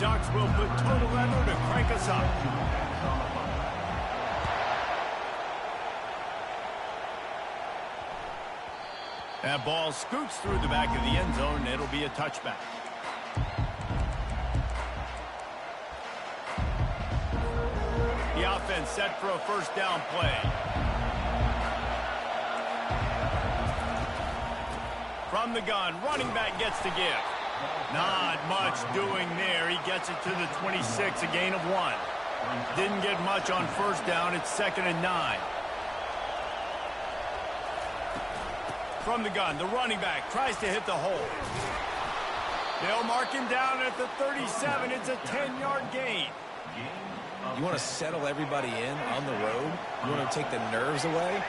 Ducks will put total leather to crank us up. That ball scoots through the back of the end zone, and it'll be a touchback. The offense set for a first down play. From the gun, running back gets to give. Not much doing there. He gets it to the 26, a gain of 1. Didn't get much on first down. It's 2nd and 9. From the gun, the running back tries to hit the hole. They'll mark him down at the 37. It's a 10-yard gain. You want to settle everybody in on the road? You want to take the nerves away?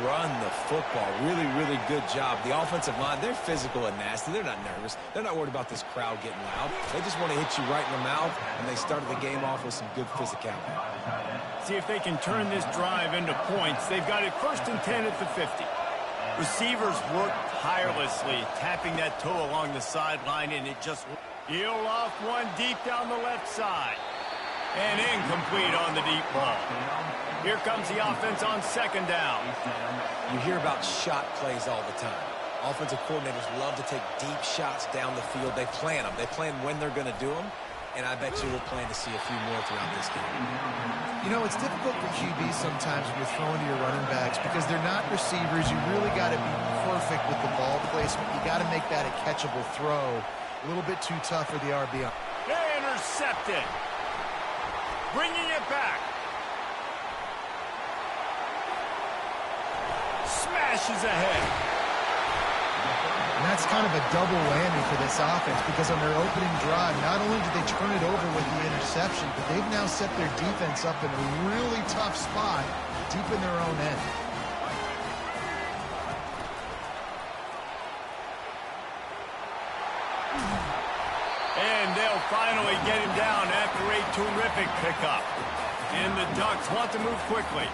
Run the football. Really, really good job. The offensive line, they're physical and nasty. They're not nervous. They're not worried about this crowd getting loud. They just want to hit you right in the mouth, and they started the game off with some good physicality. See if they can turn this drive into points. They've got it 1st and 10 at the 50. Receivers work tirelessly, tapping that toe along the sideline, and it just... He'll off one deep down the left side. And incomplete on the deep ball. Here comes the offense on 2nd down. You hear about shot plays all the time. Offensive coordinators love to take deep shots down the field. They plan them. They plan when they're going to do them. And I bet you we'll plan to see a few more throughout this game. You know, it's difficult for QBs sometimes when you're throwing to your running backs because they're not receivers. You really got to be perfect with the ball placement. You got to make that a catchable throw. A little bit too tough for the RBI. Intercepted. Bringing it back. Smashes ahead. And that's kind of a double whammy for this offense because on their opening drive, not only did they turn it over with the interception, but they've now set their defense up in a really tough spot deep in their own end. And they'll finally get him down after a terrific pickup. And the Ducks want to move quickly.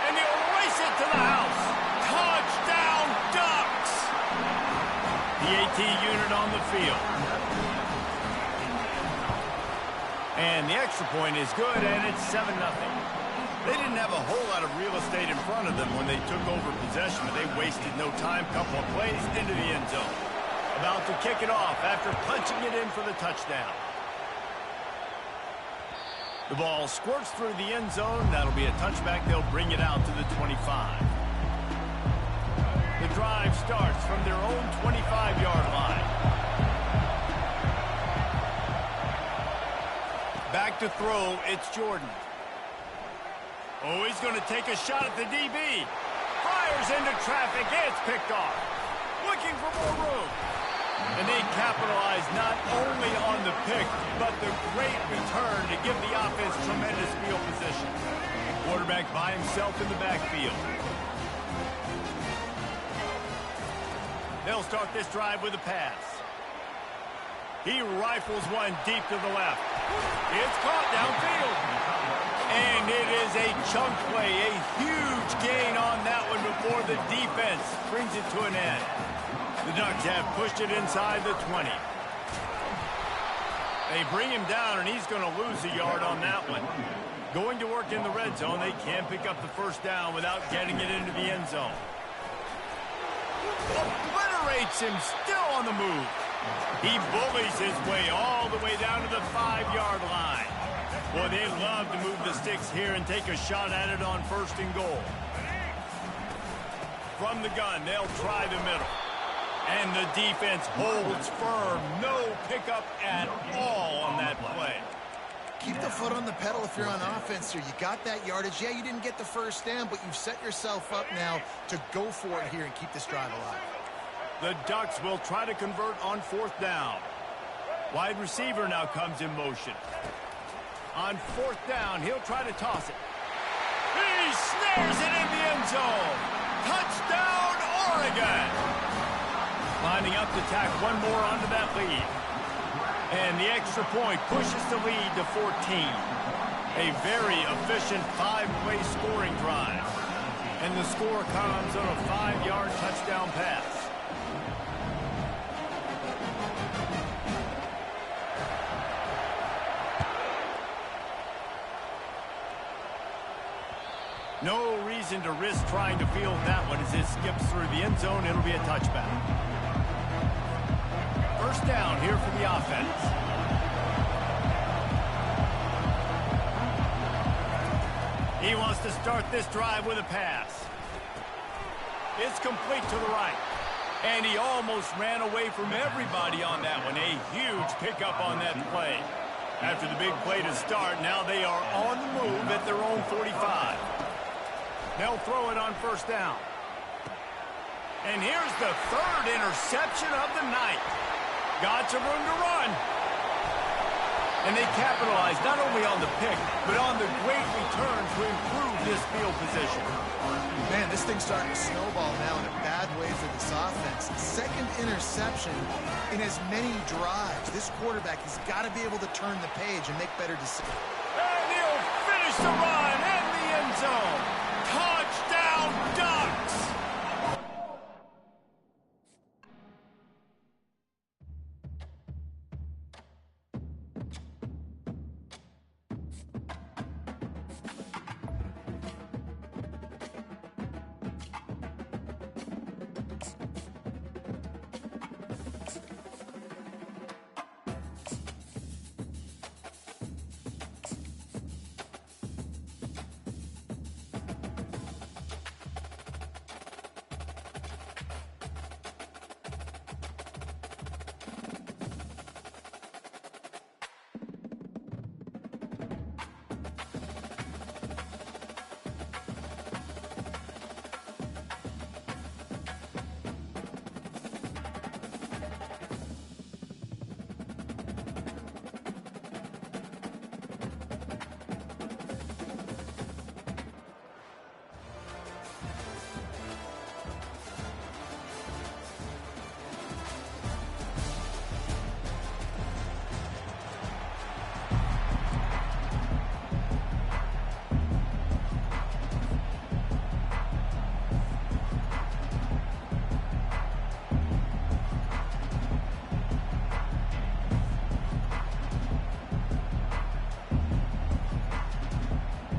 And he'll race it to the house. Touchdown, Ducks! The AT unit on the field. And the extra point is good, and it's 7-0. They didn't have a whole lot of real estate in front of them when they took over possession, but they wasted no time. Couple of plays into the end zone. About to kick it off after punching it in for the touchdown. The ball squirts through the end zone. That'll be a touchback. They'll bring it out to the 25. The drive starts from their own 25-yard line. Back to throw, it's Jordan. Oh, he's going to take a shot at the DB. Fires into traffic. It's picked off. Looking for more room. And they capitalize not only on the pick, but the great return to give the offense tremendous field position. Quarterback by himself in the backfield. They'll start this drive with a pass. He rifles one deep to the left. It's caught downfield. And it is a chunk play, a huge gain on that one before the defense brings it to an end. The Ducks have pushed it inside the 20. They bring him down, and he's going to lose a yard on that one. Going to work in the red zone, they can't pick up the first down without getting it into the end zone. Obliterates him, still on the move. He bullies his way all the way down to the 5-yard line. Boy, they love to move the sticks here and take a shot at it on 1st and goal. From the gun, they'll try the middle. And the defense holds firm. No pickup at all on that play. Keep the foot on the pedal if you're on offense here. You got that yardage. Yeah, you didn't get the first down, but you've set yourself up now to go for it here and keep this drive alive. The Ducks will try to convert on 4th down. Wide receiver now comes in motion. On 4th down, he'll try to toss it. He snares it in the end zone. Touchdown, Oregon. Lining up to tack one more onto that lead. And the extra point pushes the lead to 14. A very efficient 5-play scoring drive. And the score comes on a 5-yard touchdown pass. No reason to risk trying to field that one as it skips through the end zone. It'll be a touchback. First down here for the offense. He wants to start this drive with a pass. It's complete to the right. And he almost ran away from everybody on that one. A huge pickup on that play. After the big play to start, now they are on the move at their own 45. They'll throw it on first down. And here's the third interception of the night. Got some room to run. And they capitalize not only on the pick, but on the great return to improve this field position. Man, this thing's starting to snowball now in a bad way for this offense. Second interception in as many drives. This quarterback has got to be able to turn the page and make better decisions. And he'll finish the run in the end zone. Touchdown, Ducks!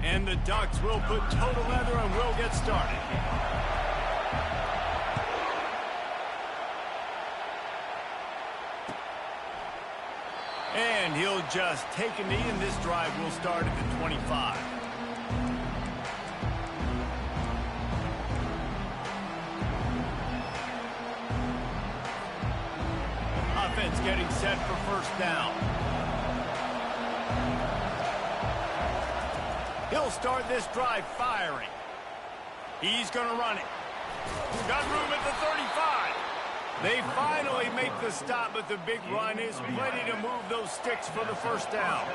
And the Ducks will put total leather and will get started. And he'll just take a knee, and this drive will start at the 25. Offense getting set for first down. He'll start this drive firing. He's going to run it. Got room at the 35. They finally make the stop, but the big run is plenty to move those sticks for the first down.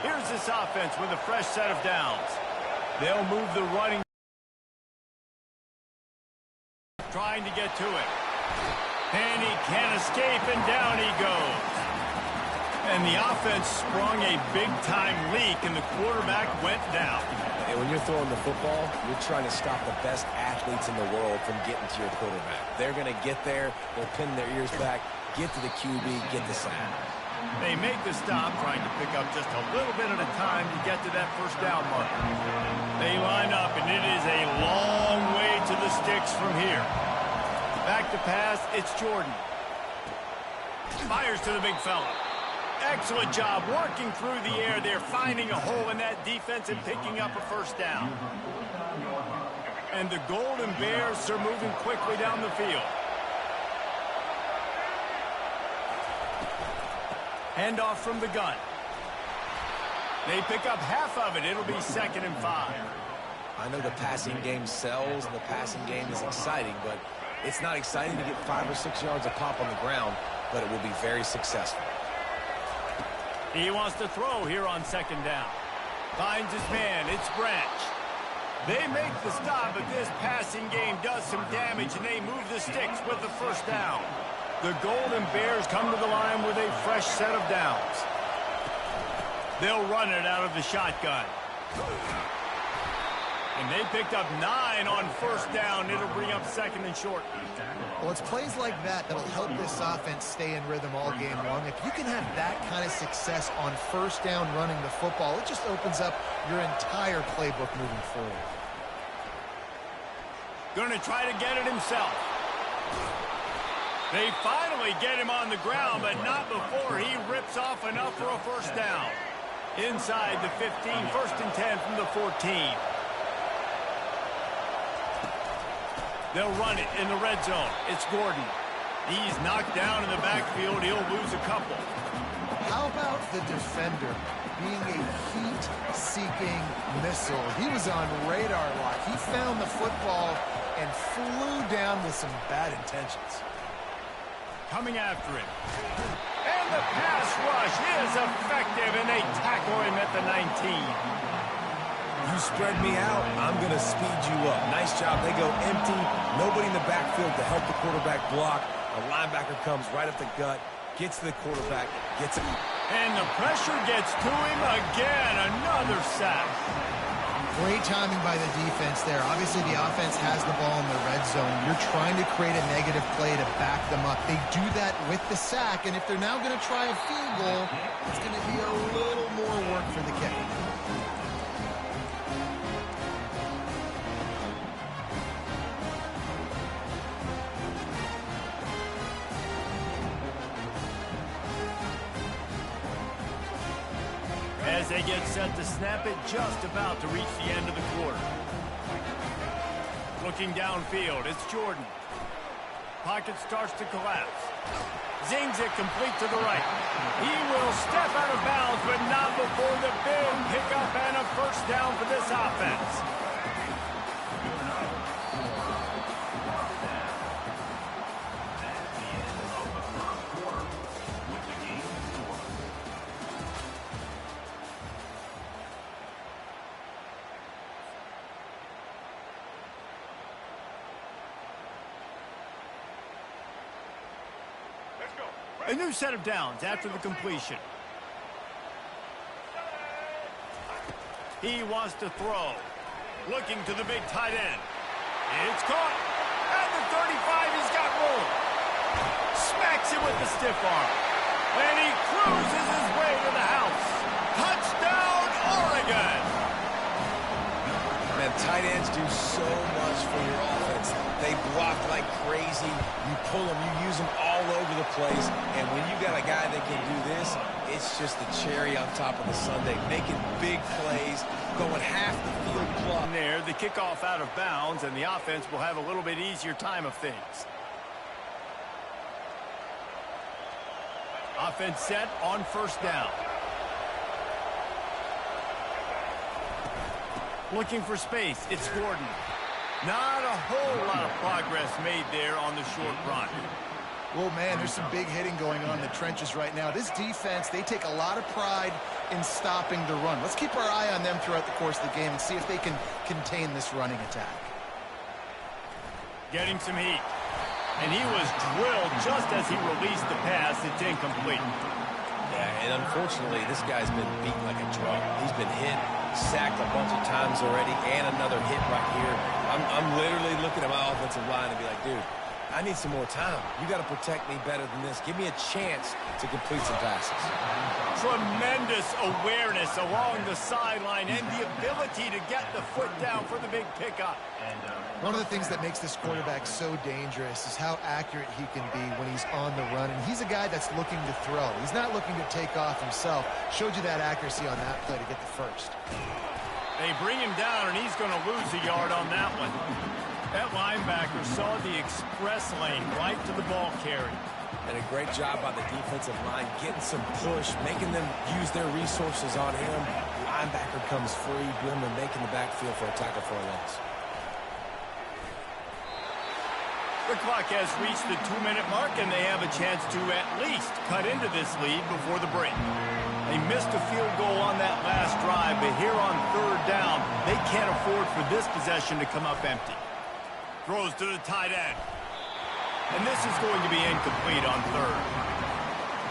Here's this offense with a fresh set of downs. They'll move the running. Trying to get to it. And he can't escape, and down he goes. And the offense sprung a big-time leak, and the quarterback went down. And when you're throwing the football, you're trying to stop the best athletes in the world from getting to your quarterback. They're going to get there, they'll pin their ears back, get to the QB, get the sack. They make the stop, trying to pick up just a little bit at a time to get to that first down marker. They line up, and it is a long way to the sticks from here. Back to pass, it's Jordan. Fires to the big fella. Excellent job working through the air there, finding a hole in that defense and picking up a first down. And the Golden Bears are moving quickly down the field. Handoff from the gun. They pick up half of it. It'll be 2nd and 5. I know the passing game sells and the passing game is exciting, but it's not exciting to get 5 or 6 yards a pop on the ground, but it will be very successful. He wants to throw here on 2nd down. Finds his man. It's Branch. They make the stop, but this passing game does some damage, and they move the sticks with the first down. The Golden Bears come to the line with a fresh set of downs. They'll run it out of the shotgun. And they picked up 9 on first down. It'll bring up 2nd and short. Well, it's plays like that that'll help this offense stay in rhythm all game long. If you can have that kind of success on first down running the football, it just opens up your entire playbook moving forward. Going to try to get it himself. They finally get him on the ground, but not before he rips off enough for a first down. Inside the 15, 1st and 10 from the 14. They'll run it in the red zone. It's Gordon. He's knocked down in the backfield. He'll lose a couple. How about the defender being a heat-seeking missile? He was on radar lock. He found the football and flew down with some bad intentions. Coming after him. And the pass rush is effective, and they tackle him at the 19. You spread me out, I'm going to speed you up. Nice job. They go empty. Nobody in the backfield to help the quarterback block. A linebacker comes right up the gut, gets to the quarterback, gets it. And the pressure gets to him again. Another sack. Great timing by the defense there. Obviously, the offense has the ball in the red zone. You're trying to create a negative play to back them up. They do that with the sack, and if they're now going to try a field goal, it's going to be a little more work for the kicker. As they get set to snap it, just about to reach the end of the quarter. Looking downfield, it's Jordan. Pocket starts to collapse. Zings it complete to the right. He will step out of bounds, but not before the big pickup and a first down for this offense. A new set of downs after the completion. He wants to throw. Looking to the big tight end. It's caught. At the 35, he's got room. Smacks it with the stiff arm. And he cruises his way to the house. Touchdown, Oregon! Man, tight ends do so much for your offense. They block like crazy. You pull them, you use them all over the place. And when you got a guy that can do this, it's just the cherry on top of the sundae. Making big plays, going half the field plus. There, the kickoff out of bounds, and the offense will have a little bit easier time of things. Offense set on first down. Looking for space, it's Gordon. Not a whole lot of progress made there on the short run. Well, man, there's some big hitting going on in the trenches right now. This defense, they take a lot of pride in stopping the run. Let's keep our eye on them throughout the course of the game and see if they can contain this running attack. Getting some heat. And he was drilled just as he released the pass. It's incomplete. Yeah, and unfortunately, this guy's been beat like a drum. He's been hit, sacked a bunch of times already, and another hit right here. I'm literally looking at my offensive line and be like, dude, I need some more time. You got to protect me better than this. Give me a chance to complete some passes. Tremendous awareness along the sideline and the ability to get the foot down for the big pickup. One of the things that makes this quarterback so dangerous is how accurate he can be when he's on the run. And he's a guy that's looking to throw. He's not looking to take off himself. Showed you that accuracy on that play to get the first. They bring him down, and he's going to lose a yard on that one. That linebacker saw the express lane right to the ball carrier. And a great job by the defensive line, getting some push, making them use their resources on him. Linebacker comes free, Grim, and making the backfield for a tackle for a loss. The clock has reached the 2-minute mark, and they have a chance to at least cut into this lead before the break. They missed a field goal on that last drive, but here on third down, they can't afford for this possession to come up empty. Throws to the tight end. And this is going to be incomplete on third.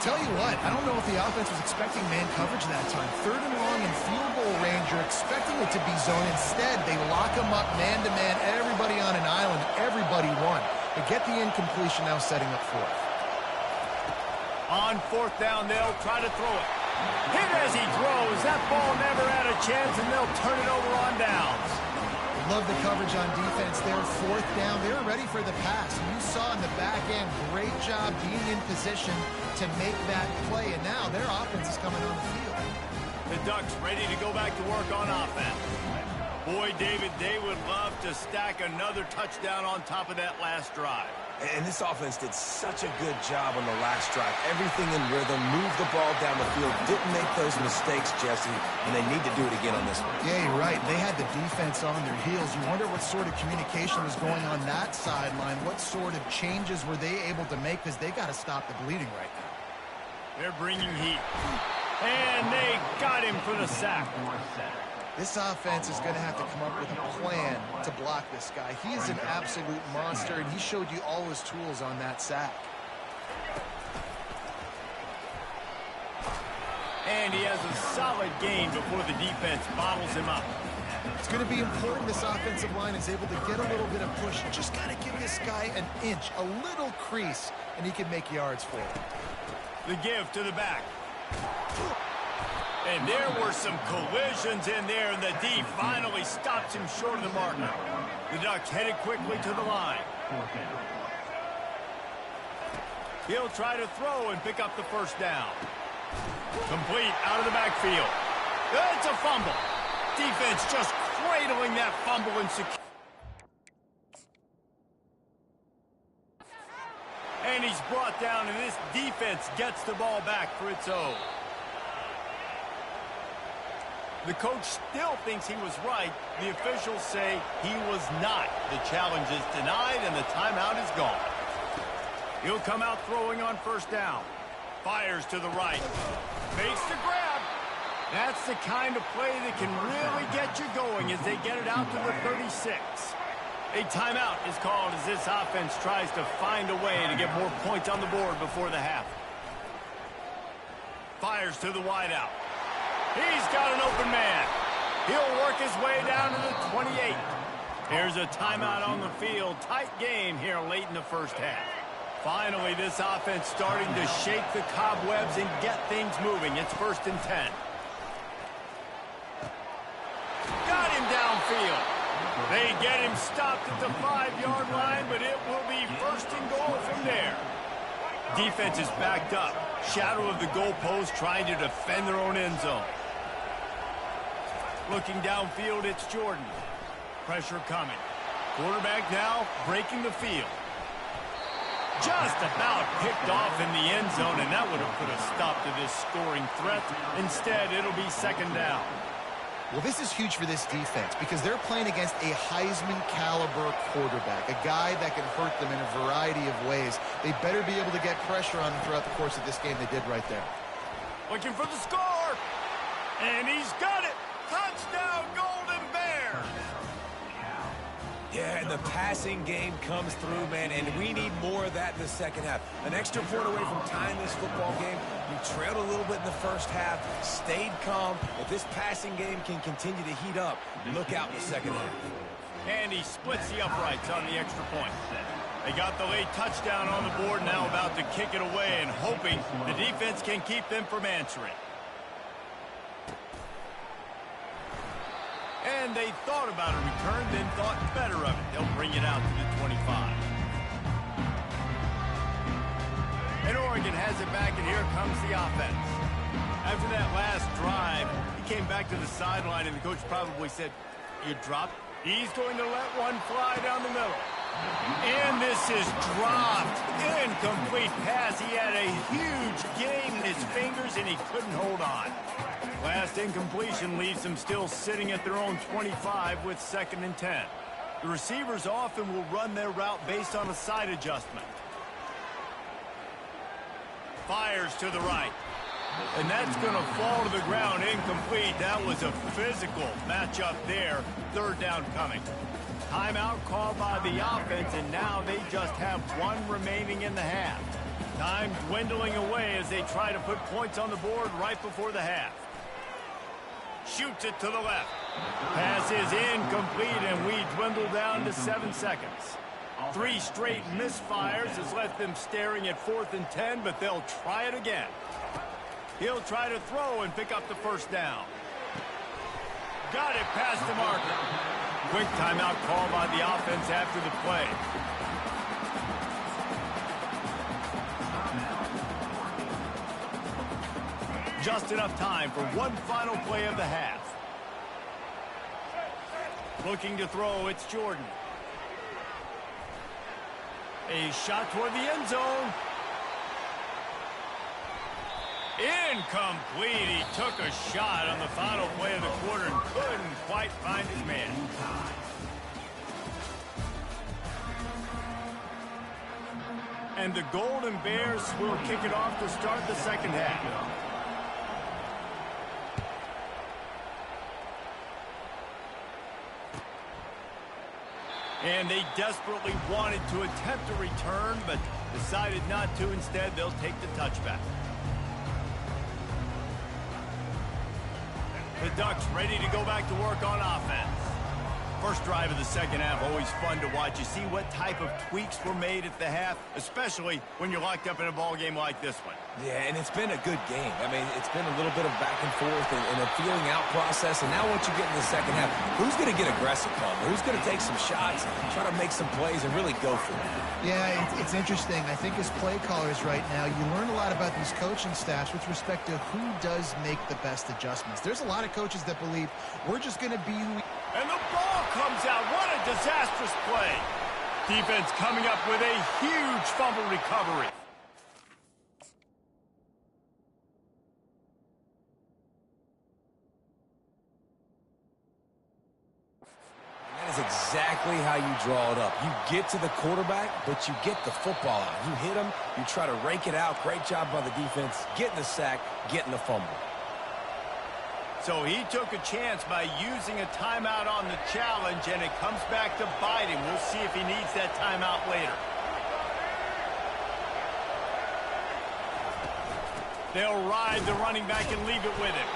Tell you what, I don't know if the offense was expecting man coverage that time. 3rd and long in field goal range. You're expecting it to be zone. Instead, they lock them up man-to-man, everybody on an island, everybody won. They get the incompletion, now setting up 4th. On 4th down, they'll try to throw it. Hit as he throws. That ball never had a chance, and they'll turn it over on downs. Love the coverage on defense there. 4th down, they were ready for the pass. And you saw in the back end, great job being in position to make that play. And now their offense is coming on the field. The Ducks ready to go back to work on offense. Boy, David, they would love to stack another touchdown on top of that last drive. And this offense did such a good job on the last drive. Everything in rhythm, moved the ball down the field, didn't make those mistakes, Jesse, and they need to do it again on this one. Yeah, you're right. They had the defense on their heels. You wonder what sort of communication was going on that sideline. What sort of changes were they able to make, because they got to stop the bleeding right now. They're bringing heat. And they got him for the sack. This offense is going to have to come up with a plan to block this guy. He is an absolute monster, and he showed you all his tools on that sack. And he has a solid gain before the defense bottles him up. It's going to be important this offensive line is able to get a little bit of push. You just got to give this guy an inch, a little crease, and he can make yards for it. The give to the back. And there were some collisions in there, and the D finally stops him short of the marker. The Ducks headed quickly to the line. He'll try to throw and pick up the 1st down. Complete out of the backfield. It's a fumble. Defense just cradling that fumble and secure. And he's brought down, and this defense gets the ball back for its own. The coach still thinks he was right. The officials say he was not. The challenge is denied, and the timeout is gone. He'll come out throwing on 1st down. Fires to the right. Makes the grab. That's the kind of play that can really get you going as they get it out to the 36. A timeout is called as this offense tries to find a way to get more points on the board before the half. Fires to the wideout. He's got an open man. He'll work his way down to the 28. Here's a timeout on the field. Tight game here late in the 1st half. Finally, this offense starting to shake the cobwebs and get things moving. It's 1st and 10. Got him downfield. They get him stopped at the 5-yard line, but it will be 1st and goal from there. Defense is backed up. Shadow of the goalpost trying to defend their own end zone. Looking downfield, it's Jordan. Pressure coming. Quarterback now breaking the field. Just about picked off in the end zone, and that would have put a stop to this scoring threat. Instead, it'll be 2nd down. Well, this is huge for this defense because they're playing against a Heisman-caliber quarterback, a guy that can hurt them in a variety of ways. They better be able to get pressure on him throughout the course of this game. They did right there. Looking for the score, and he's got it. Touchdown, Golden Bears. Yeah, and the passing game comes through, man, and we need more of that in the 2nd half. An extra point away from tying this football game. You trailed a little bit in the 1st half, stayed calm. If this passing game can continue to heat up, look out in the 2nd half. And he splits the uprights on the extra point. They got the late touchdown on the board, now about to kick it away and hoping the defense can keep them from answering. And they thought about a return, then thought better of it. They'll bring it out to the 25. And Oregon has it back, and here comes the offense. After that last drive, he came back to the sideline, and the coach probably said, "You dropped." He's going to let one fly down the middle. And this is dropped. Incomplete pass. He had a huge gain in his fingers, and he couldn't hold on. Last incompletion leaves them still sitting at their own 25 with 2nd and 10. The receivers often will run their route based on a side adjustment. Fires to the right. And that's going to fall to the ground incomplete. That was a physical matchup there. 3rd down coming. Timeout called by the offense, and now they just have one remaining in the half. Time dwindling away as they try to put points on the board right before the half. Shoots it to the left. Pass is incomplete, and we dwindle down to 7 seconds. 3 straight misfires has left them staring at 4th and 10, but they'll try it again. He'll try to throw and pick up the first down. Got it past the marker. Quick timeout call by the offense after the play. Just enough time for one final play of the half. Looking to throw, it's Jordan. A shot toward the end zone. Incomplete. He took a shot on the final play of the quarter and couldn't quite find his man. And the Golden Bears will kick it off to start the second half. And they desperately wanted to attempt a return, but decided not to. Instead, they'll take the touchback. The Ducks ready to go back to work on offense. First drive of the second half, always fun to watch. You see what type of tweaks were made at the half, especially when you're locked up in a ball game like this one. Yeah, and it's been a good game. I mean, it's been a little bit of back and forth and a feeling out process. And now once you get in the second half, who's going to get aggressive, Palmer? Who's going to take some shots, try to make some plays, and really go for it? Yeah, it's interesting. I think as play callers right now, you learn a lot about these coaching staffs with respect to who does make the best adjustments. There's a lot of coaches that believe we're just going to be who we... And the ball comes out. What a disastrous play. Defense coming up with a huge fumble recovery. That is exactly how you draw it up. You get to the quarterback, but you get the football out. You hit him, you try to rake it out. Great job by the defense. Getting the sack, getting the fumble. So he took a chance by using a timeout on the challenge, and it comes back to bite him. We'll see if he needs that timeout later. They'll ride the running back and leave it with him.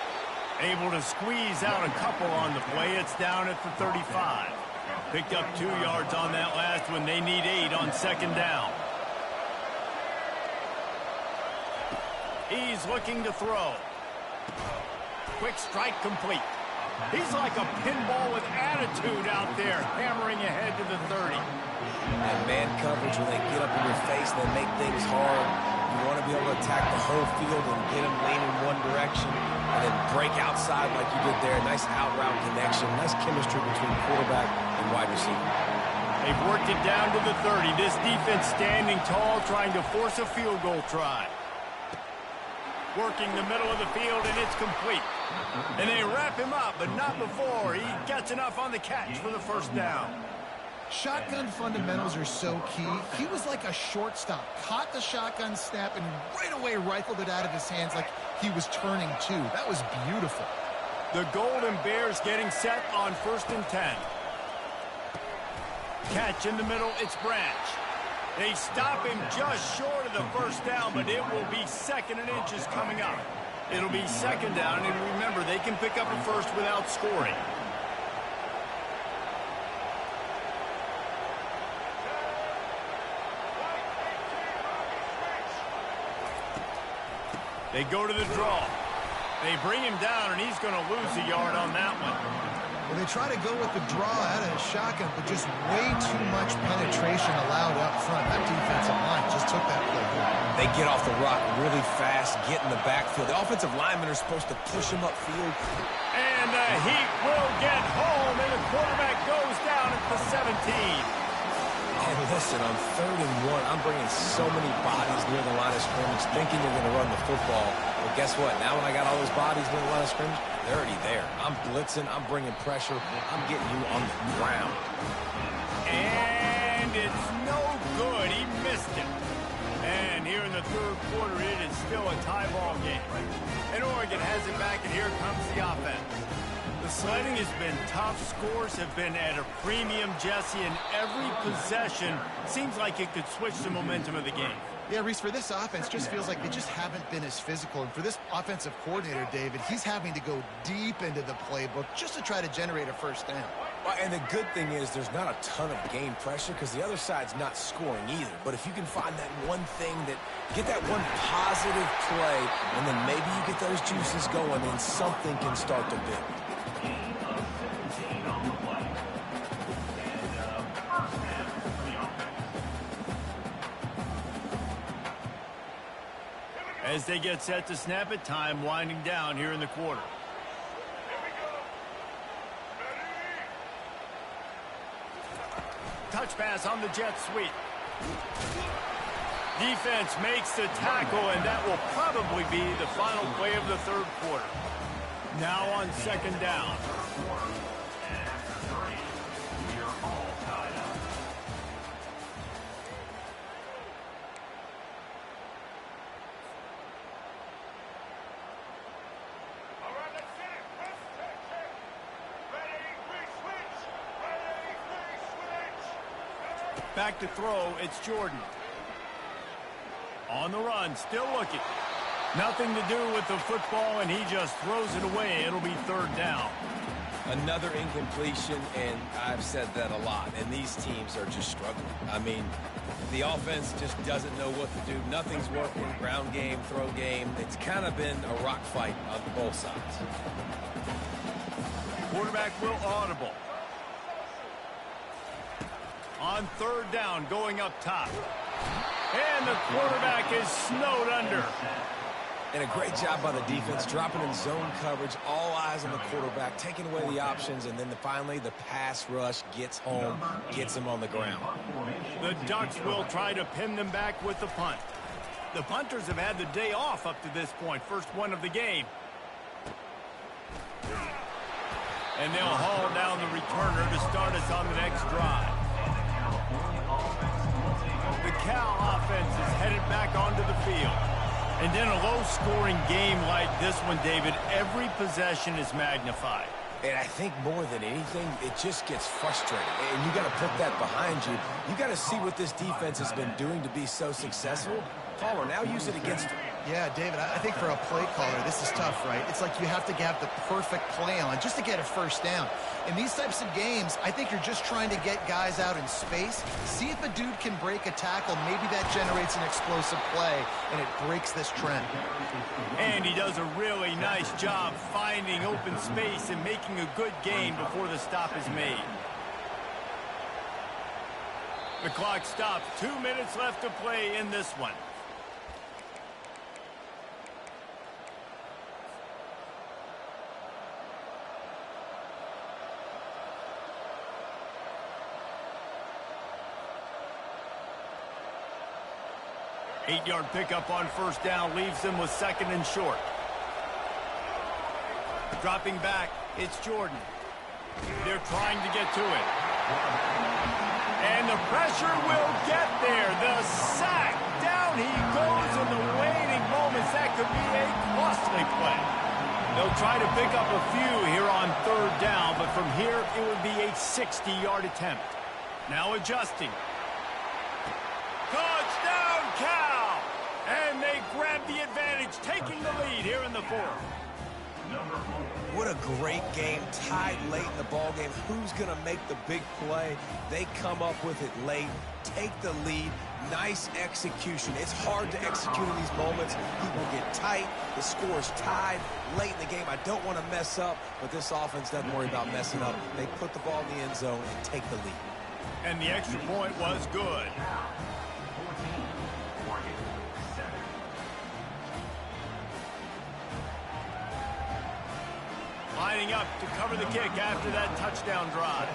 Able to squeeze out a couple on the play. It's down at the 35. Picked up 2 yards on that last one. They need 8 on second down. He's looking to throw. Quick strike complete. He's like a pinball with attitude out there, hammering ahead to the 30. And man coverage, when they get up in your face, they make things hard. You want to be able to attack the whole field and get them leaning one direction and then break outside like you did there. Nice out route connection, nice chemistry between quarterback and wide receiver. They've worked it down to the 30. This defense standing tall, trying to force a field goal try. Working the middle of the field, and it's complete. And they wrap him up, but not before he gets enough on the catch for the first down. Shotgun fundamentals are so key. He was like a shortstop, caught the shotgun snap, and right away rifled it out of his hands like he was turning two. That was beautiful. The Golden Bears getting set on 1st and 10. Catch in the middle, it's Branch. They stop him just short of the first down, but it will be 2nd and inches coming up. It'll be 2nd down, and remember, they can pick up a first without scoring. They go to the draw. They bring him down, and he's going to lose a yard on that one. Well, they try to go with the draw out of the shotgun, but just way too much penetration allowed up front. That defensive line just took that play good. They get off the rock really fast, get in the backfield. The offensive linemen are supposed to push him upfield. And the Heat will get home, and the quarterback goes down at the 17. And listen, on 3rd and 1, I'm bringing so many bodies near the line of scrimmage, thinking they're going to run the football. But guess what? Now when I got all those bodies near the line of scrimmage, they're already there. I'm blitzing. I'm bringing pressure. I'm getting you on the ground. And it's no good. He missed it. And here in the 3rd quarter, it is still a tie ball game. And Oregon has it back, and here comes the offense. The sledding has been tough. Scores have been at a premium, Jesse, and every possession seems like it could switch the momentum of the game. Yeah, Reese, for this offense, just feels like they just haven't been as physical. And for this offensive coordinator, David, he's having to go deep into the playbook just to try to generate a first down. Well, and the good thing is there's not a ton of game pressure because the other side's not scoring either. But if you can find that one thing that, get that one positive play, and then maybe you get those juices going, then something can start to build. As they get set to snap it, time winding down here in the quarter. Touch pass on the jet sweep. Defense makes the tackle, and that will probably be the final play of the third quarter. Now on second down. Back to throw, it's Jordan. On the run, still looking. Nothing to do with the football, and he just throws it away. It'll be third down. Another incompletion, and I've said that a lot, and these teams are just struggling. I mean, the offense just doesn't know what to do. Nothing's working. Ground game, throw game. It's kind of been a rock fight on both sides. Quarterback will audible. On third down, going up top. And the quarterback is snowed under. And a great job by the defense, dropping in zone coverage, all eyes on the quarterback, taking away the options, and then finally the pass rush gets home, gets him on the ground. The Ducks will try to pin them back with the punt. The punters have had the day off up to this point, first one of the game. And they'll haul down the returner to start us on the next drive. The Cal offense is headed back onto the field. And in a low-scoring game like this one, David, every possession is magnified. And I think more than anything, it just gets frustrating. And you got to put that behind you. You got to see what this defense has been doing to be so successful. Caller, now use it against them. Yeah, David, I think for a play caller, this is tough, right? It's like you have to have the perfect play on just to get a first down. In these types of games, I think you're just trying to get guys out in space, see if a dude can break a tackle. Maybe that generates an explosive play, and it breaks this trend. And he does a really nice job finding open space and making a good gain before the stop is made. The clock stops. 2 minutes left to play in this one. Eight-yard pickup on first down leaves them with second and short. Dropping back, it's Jordan. They're trying to get to it. And the pressure will get there. The sack. Down he goes in the waning moments. That could be a costly play. They'll try to pick up a few here on third down, but from here it would be a 60-yard attempt. Now adjusting. Touchdown, Cal! And they grab the advantage, taking the lead here in the fourth. What a great game, tied late in the ballgame. Who's going to make the big play? They come up with it late, take the lead. Nice execution. It's hard to execute in these moments. People get tight. The score's tied late in the game. I don't want to mess up, but this offense doesn't worry about messing up. They put the ball in the end zone and take the lead. And the extra point was good. Lining up to cover the kick after that touchdown drive.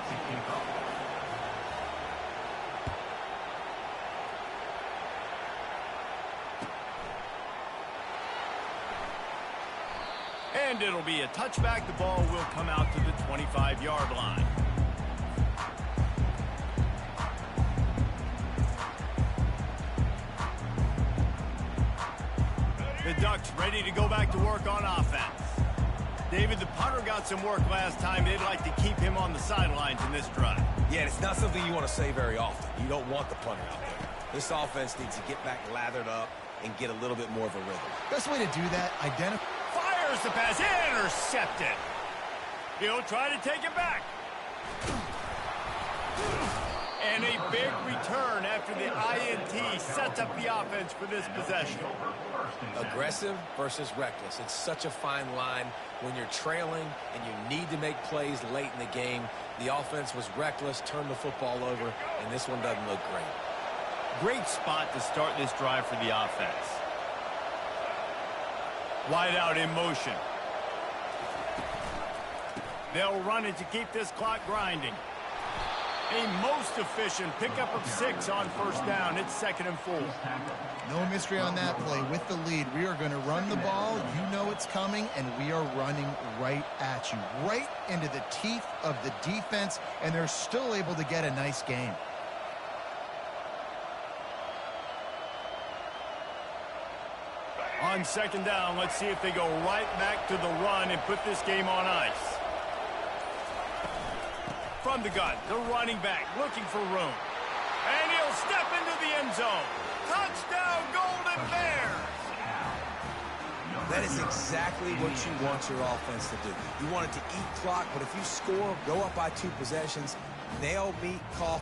And it'll be a touchback. The ball will come out to the 25-yard line. The Ducks ready to go back to work on offense. David, the punter got some work last time. They'd like to keep him on the sidelines in this drive. Yeah, it's not something you want to say very often. You don't want the punter out there. This offense needs to get back lathered up and get a little bit more of a rhythm. Best way to do that, identify. Fires the pass, intercepted. He'll try to take it back. And a big return after the INT sets up the offense for this possession. Aggressive versus reckless. It's such a fine line when you're trailing and you need to make plays late in the game. The offense was reckless, turned the football over, and this one doesn't look great. Great spot to start this drive for the offense. Wide out in motion. They'll run it to keep this clock grinding. A most efficient pickup of 6 on first down. It's 2nd and 4. No mystery on that play. With the lead, we are going to run the ball. You know it's coming, and we are running right at you, right into the teeth of the defense, and they're still able to get a nice game. On 2nd down, let's see if they go right back to the run and put this game on ice. From the gun, the running back looking for room. And he'll step into the end zone. Touchdown, Golden Bears! That is exactly what you want your offense to do. You want it to eat clock, but if you score, go up by 2 possessions, nail, beat, call.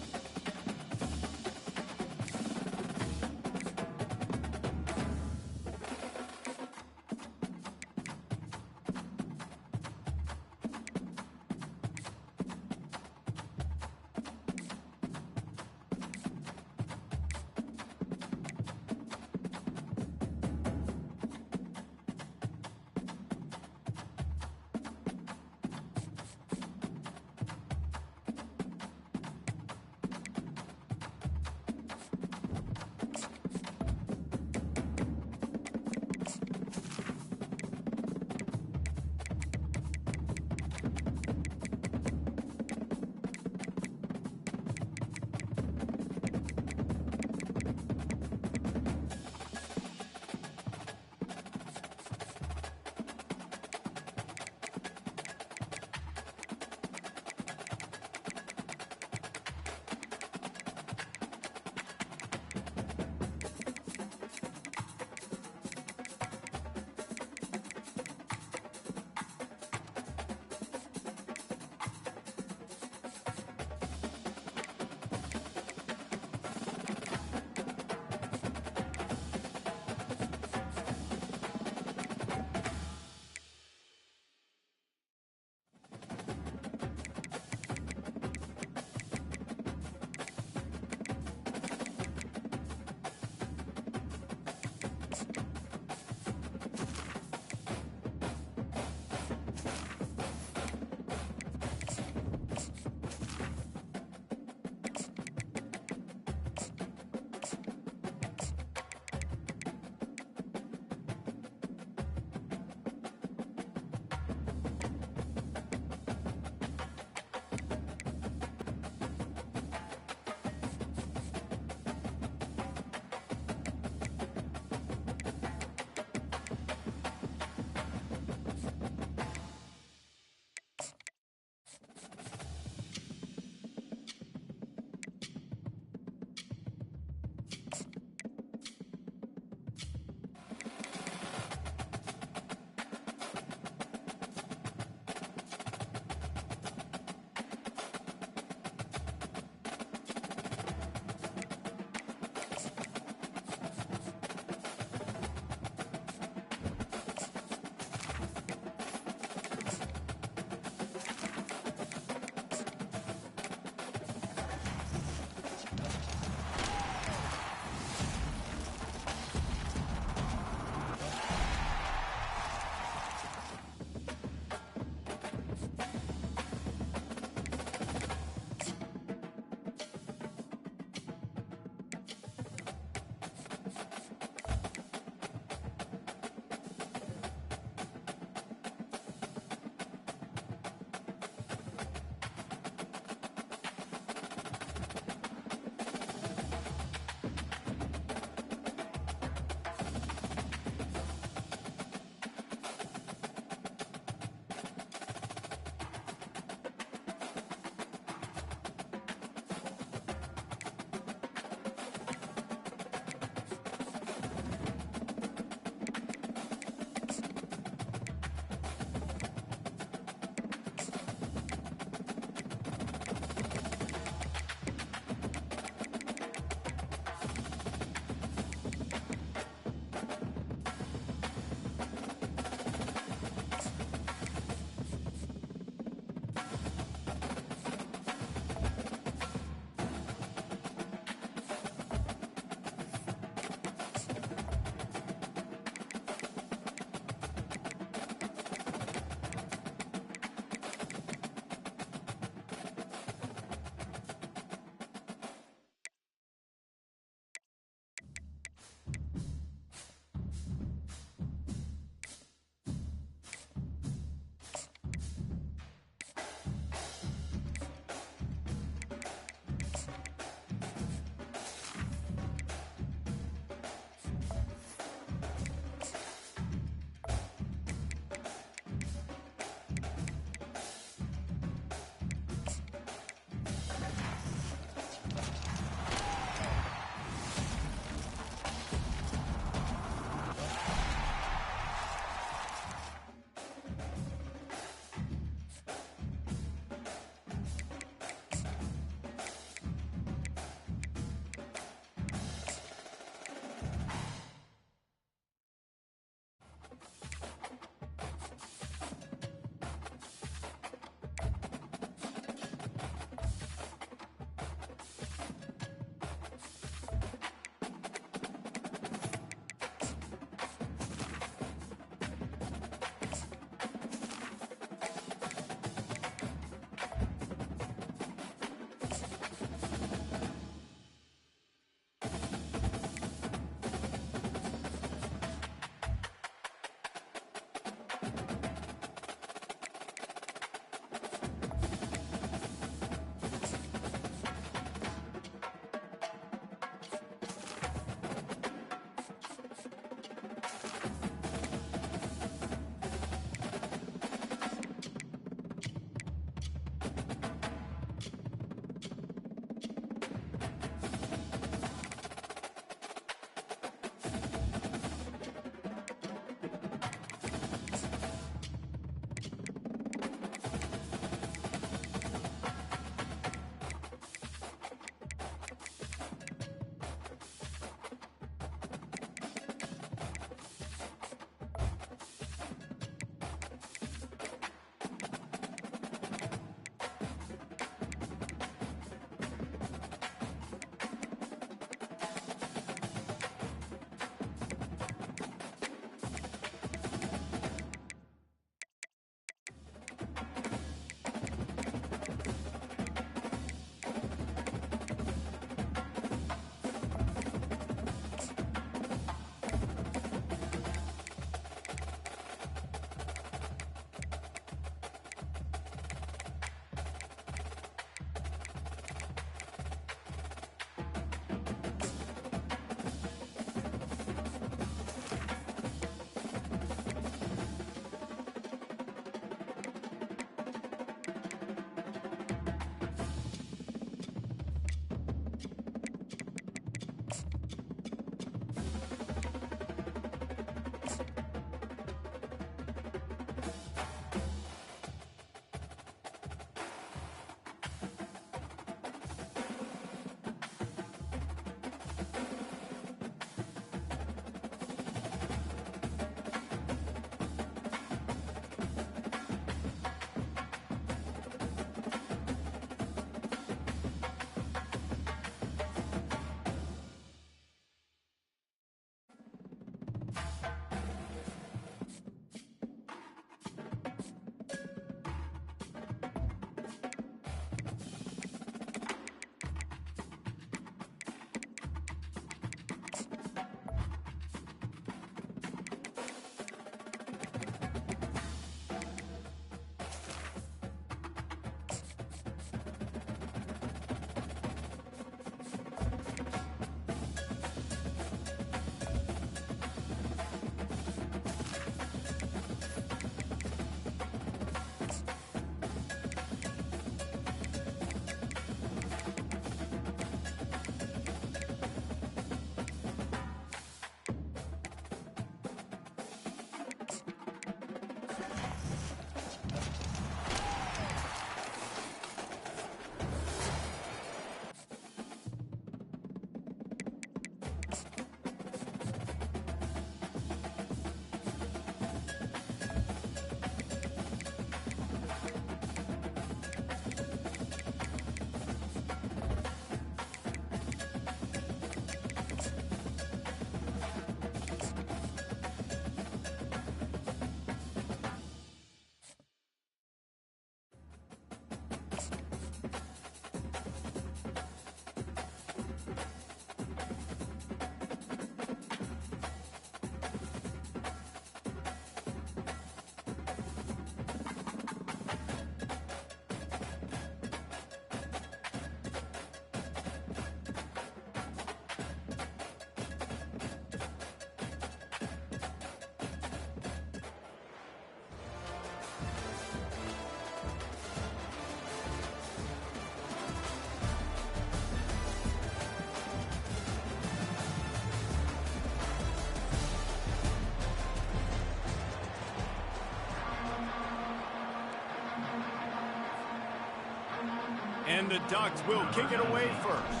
And the Ducks will kick it away first.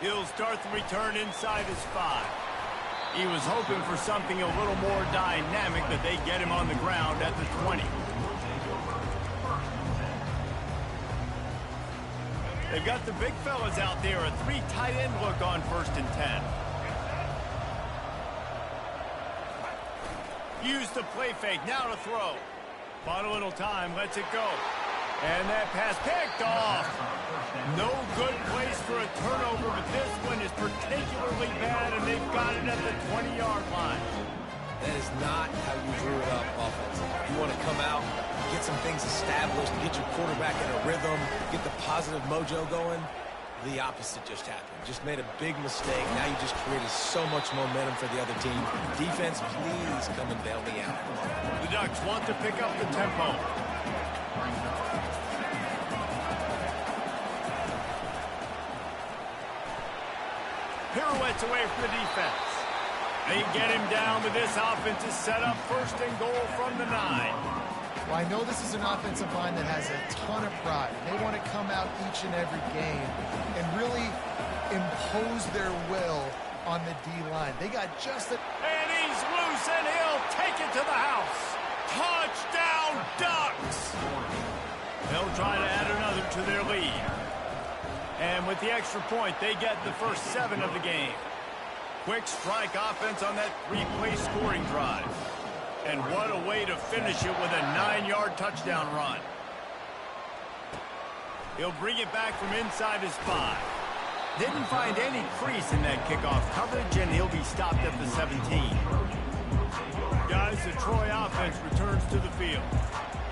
He'll start the return inside his 5. He was hoping for something a little more dynamic, but they get him on the ground at the 20. They've got the big fellas out there, a 3 tight end look on 1st and 10. Use the play fake, now to throw. Bought a little time, lets it go. And that pass picked off. No good place for a turnover, but this one is particularly bad, and they've got it at the 20-yard line. That is not how you drew it up offensively. You want to come out, get some things established, get your quarterback in a rhythm, get the positive mojo going. The opposite just happened. Just made a big mistake. Now you just created so much momentum for the other team. Defense, please come and bail me out. The Ducks want to pick up the tempo. Pirouettes away from the defense. They get him down, but this offense is set up 1st and goal from the 9. Well, I know this is an offensive line that has a ton of pride. They want to come out each and every game and really impose their will on the D-line. They got just a... And he's loose, and he'll take it to the house. Touchdown, Ducks! They'll try to add another to their lead. And with the extra point, they get the first 7 of the game. Quick strike offense on that 3-play scoring drive. And what a way to finish it with a 9-yard touchdown run. He'll bring it back from inside his 5. Didn't find any crease in that kickoff coverage, and he'll be stopped at the 17. Guys, the Troy offense returns to the field.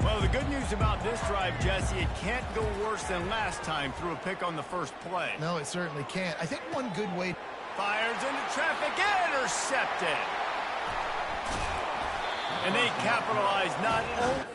Well, the good news about this drive, Jesse, it can't go worse than last time through a pick on the first play. No, it certainly can't. I think one good way... Fires into traffic, intercepted. And they capitalize not only...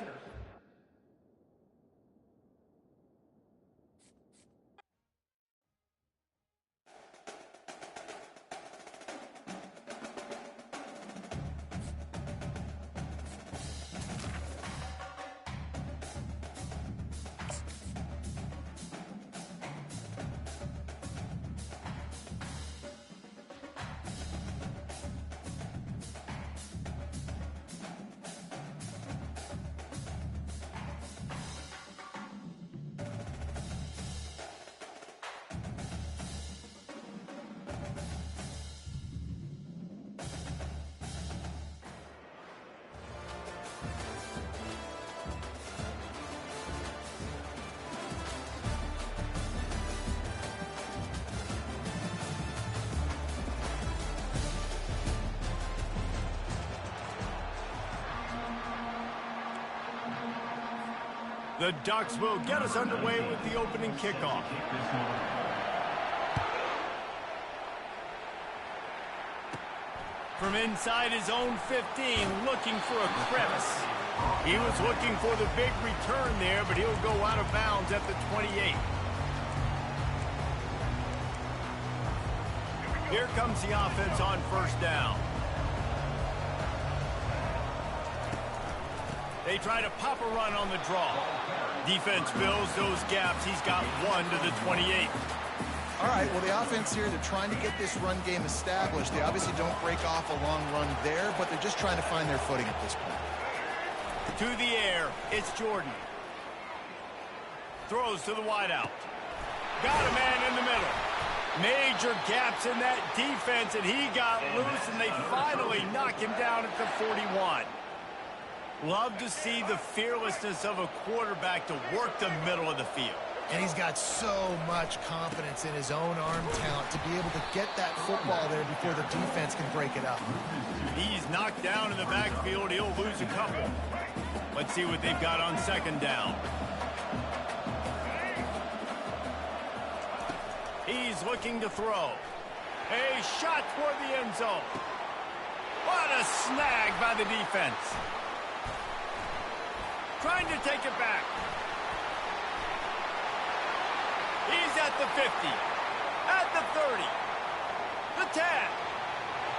The Ducks will get us underway with the opening kickoff. From inside his own 15, looking for a crevice. He was looking for the big return there, but he'll go out of bounds at the 28. Here comes the offense on 1st down. They try to pop a run on the draw. Defense fills those gaps. He's got 1 to the 28. All right, well, the offense here, they're trying to get this run game established. They obviously don't break off a long run there, but they're just trying to find their footing at this point. To the air, it's Jordan. Throws to the wideout. Got a man in the middle. Major gaps in that defense, and he got loose, and they finally knock him down at the 41. Love to see the fearlessness of a quarterback to work the middle of the field. And he's got so much confidence in his own arm talent to be able to get that football there before the defense can break it up. He's knocked down in the backfield. He'll lose a couple. Let's see what they've got on 2nd down. He's looking to throw. A shot toward the end zone. What a snag by the defense. Trying to take it back. He's at the 50, at the 30, the 10.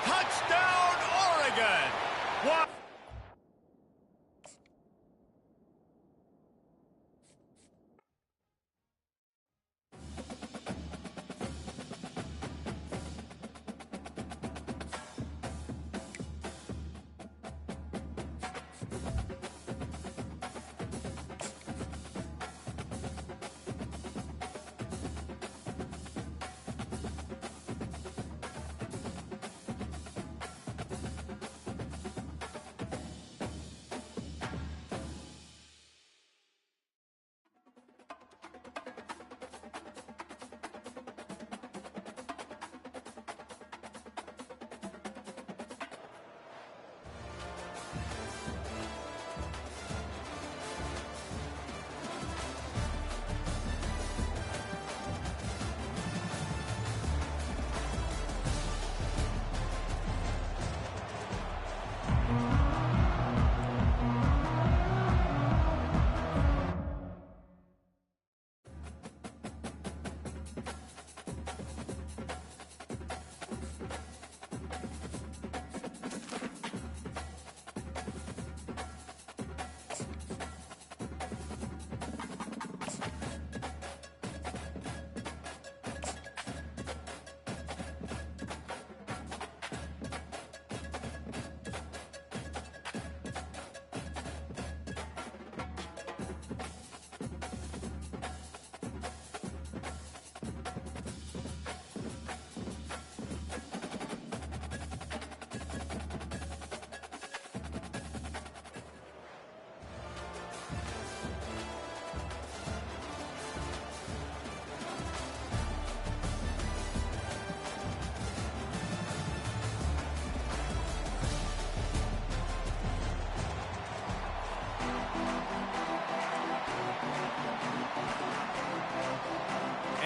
Touchdown, Oregon. What?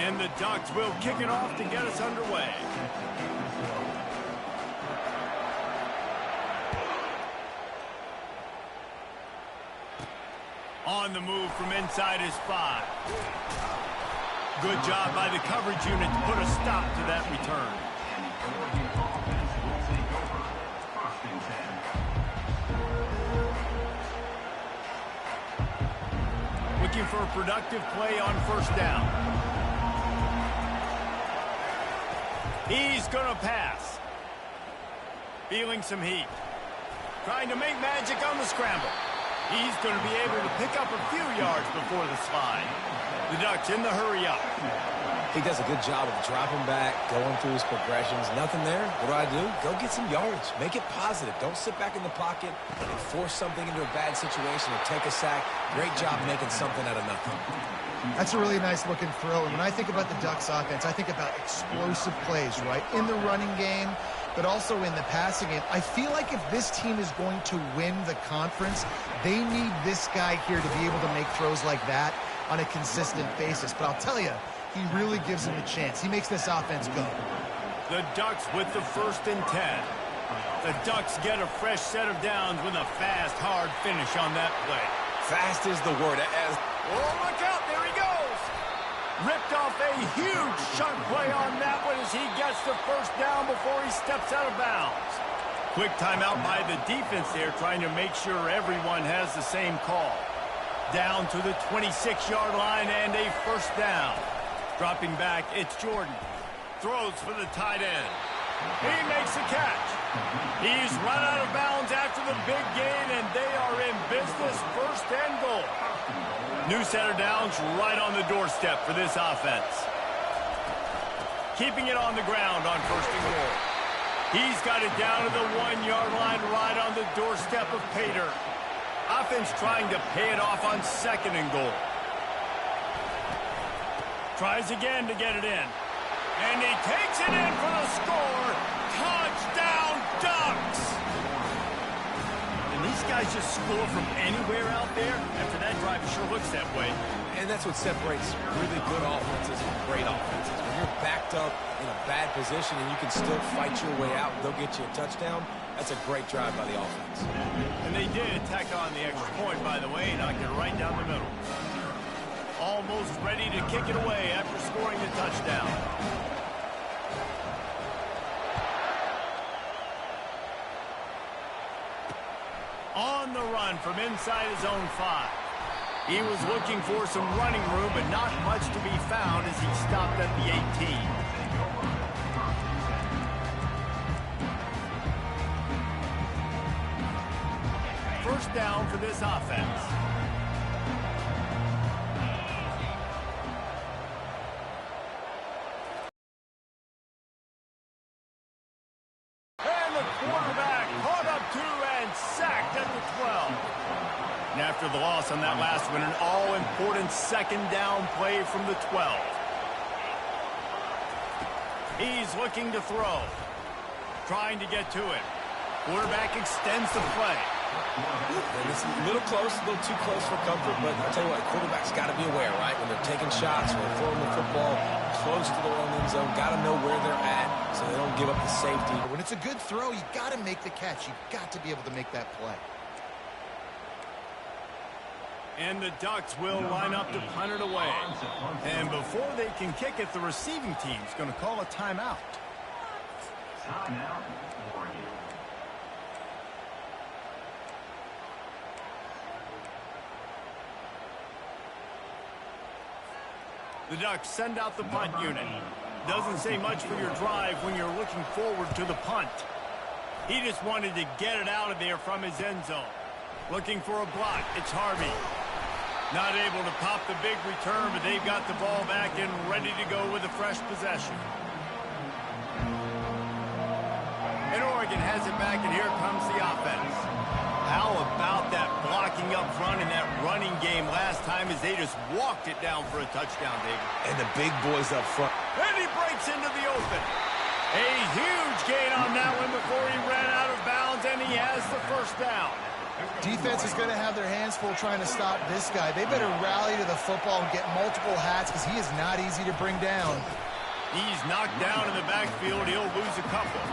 And the Ducks will kick it off to get us underway. On the move from inside his 5. Good job by the coverage unit to put a stop to that return. Looking for a productive play on first down. He's going to pass. Feeling some heat. Trying to make magic on the scramble. He's going to be able to pick up a few yards before the slide. The Ducks in the hurry up. He does a good job of dropping back, going through his progressions. Nothing there. What do? Go get some yards. Make it positive. Don't sit back in the pocket and force something into a bad situation or take a sack. Great job making something out of nothing. That's a really nice looking throw. And when I think about the Ducks offense, I think about explosive plays, right? In the running game, but also in the passing game. I feel like if this team is going to win the conference, they need this guy here to be able to make throws like that on a consistent basis. But I'll tell you, he really gives him a chance. He makes this offense go. The Ducks with the 1st and 10. The Ducks get a fresh set of downs with a fast, hard finish on that play. Fast is the word. Oh, look out. There he goes. Ripped off a huge chunk play on that one as he gets the first down before he steps out of bounds. Quick timeout by the defense there, trying to make sure everyone has the same call. Down to the 26-yard line and a first down. Dropping back, it's Jordan. Throws for the tight end. He makes the catch. He's run out of bounds after the big gain, and they are in business, 1st and goal. New set of downs right on the doorstep for this offense. Keeping it on the ground on 1st and goal. He's got it down to the 1-yard line right on the doorstep of Pater. Offense trying to pay it off on 2nd and goal. Tries again to get it in. And he takes it in for the score. Touchdown, Ducks! And these guys just score from anywhere out there. After that drive, it sure looks that way. And that's what separates really good offenses from great offenses. When you're backed up in a bad position and you can still fight your way out and they'll get you a touchdown, that's a great drive by the offense. And they did tack on the extra point, by the way, knocked it right down the middle. Almost ready to kick it away after scoring the touchdown. On the run from inside his own 5. He was looking for some running room, but not much to be found as he stopped at the 18. First down for this offense. And the quarterback caught up to and sacked at the 12. And after the loss on that last one, an all-important 2nd down play from the 12. He's looking to throw. Trying to get to it. Quarterback extends the play. And it's a little close, a little too close for comfort, but I'll tell you what, quarterback's got to be aware, right? When they're taking shots, when they're throwing the football close to their own end zone, got to know where they're at so they don't give up the safety. When it's a good throw, you got to make the catch. You've got to be able to make that play. And the Ducks will line up to punt it away. And before they can kick it, the receiving team's going to call a timeout. Timeout. The Ducks send out the punt unit. Doesn't say much for your drive when you're looking forward to the punt. He just wanted to get it out of there from his end zone. Looking for a block. It's Harvey. Not able to pop the big return, but they've got the ball back and ready to go with a fresh possession. And Oregon has it back, and here comes the offense. How about that blocking up front in that running game last time as they just walked it down for a touchdown, David? And the big boys up front. And he breaks into the open. A huge gain on that one before he ran out of bounds, and he has the first down. Defense is going to have their hands full trying to stop this guy. They better rally to the football and get multiple hats because he is not easy to bring down. He's knocked down in the backfield. He'll lose a couple.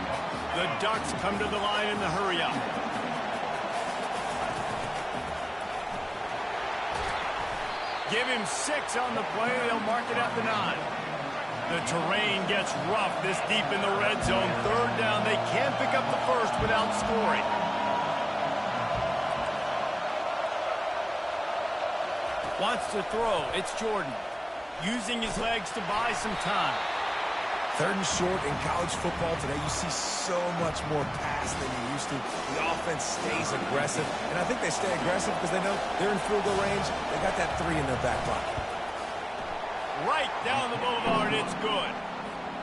The Ducks come to the line in the hurry-up. Give him 6 on the play. They'll mark it at the 9. The terrain gets rough this deep in the red zone. 3rd down. They can't pick up the first without scoring. Wants to throw. It's Jordan. Using his legs to buy some time. 3rd and short in college football today. You see so much more pass than you used to. The offense stays aggressive, and I think they stay aggressive because they know they're in field goal range. They got that 3 in their back pocket. Right down the boulevard, it's good.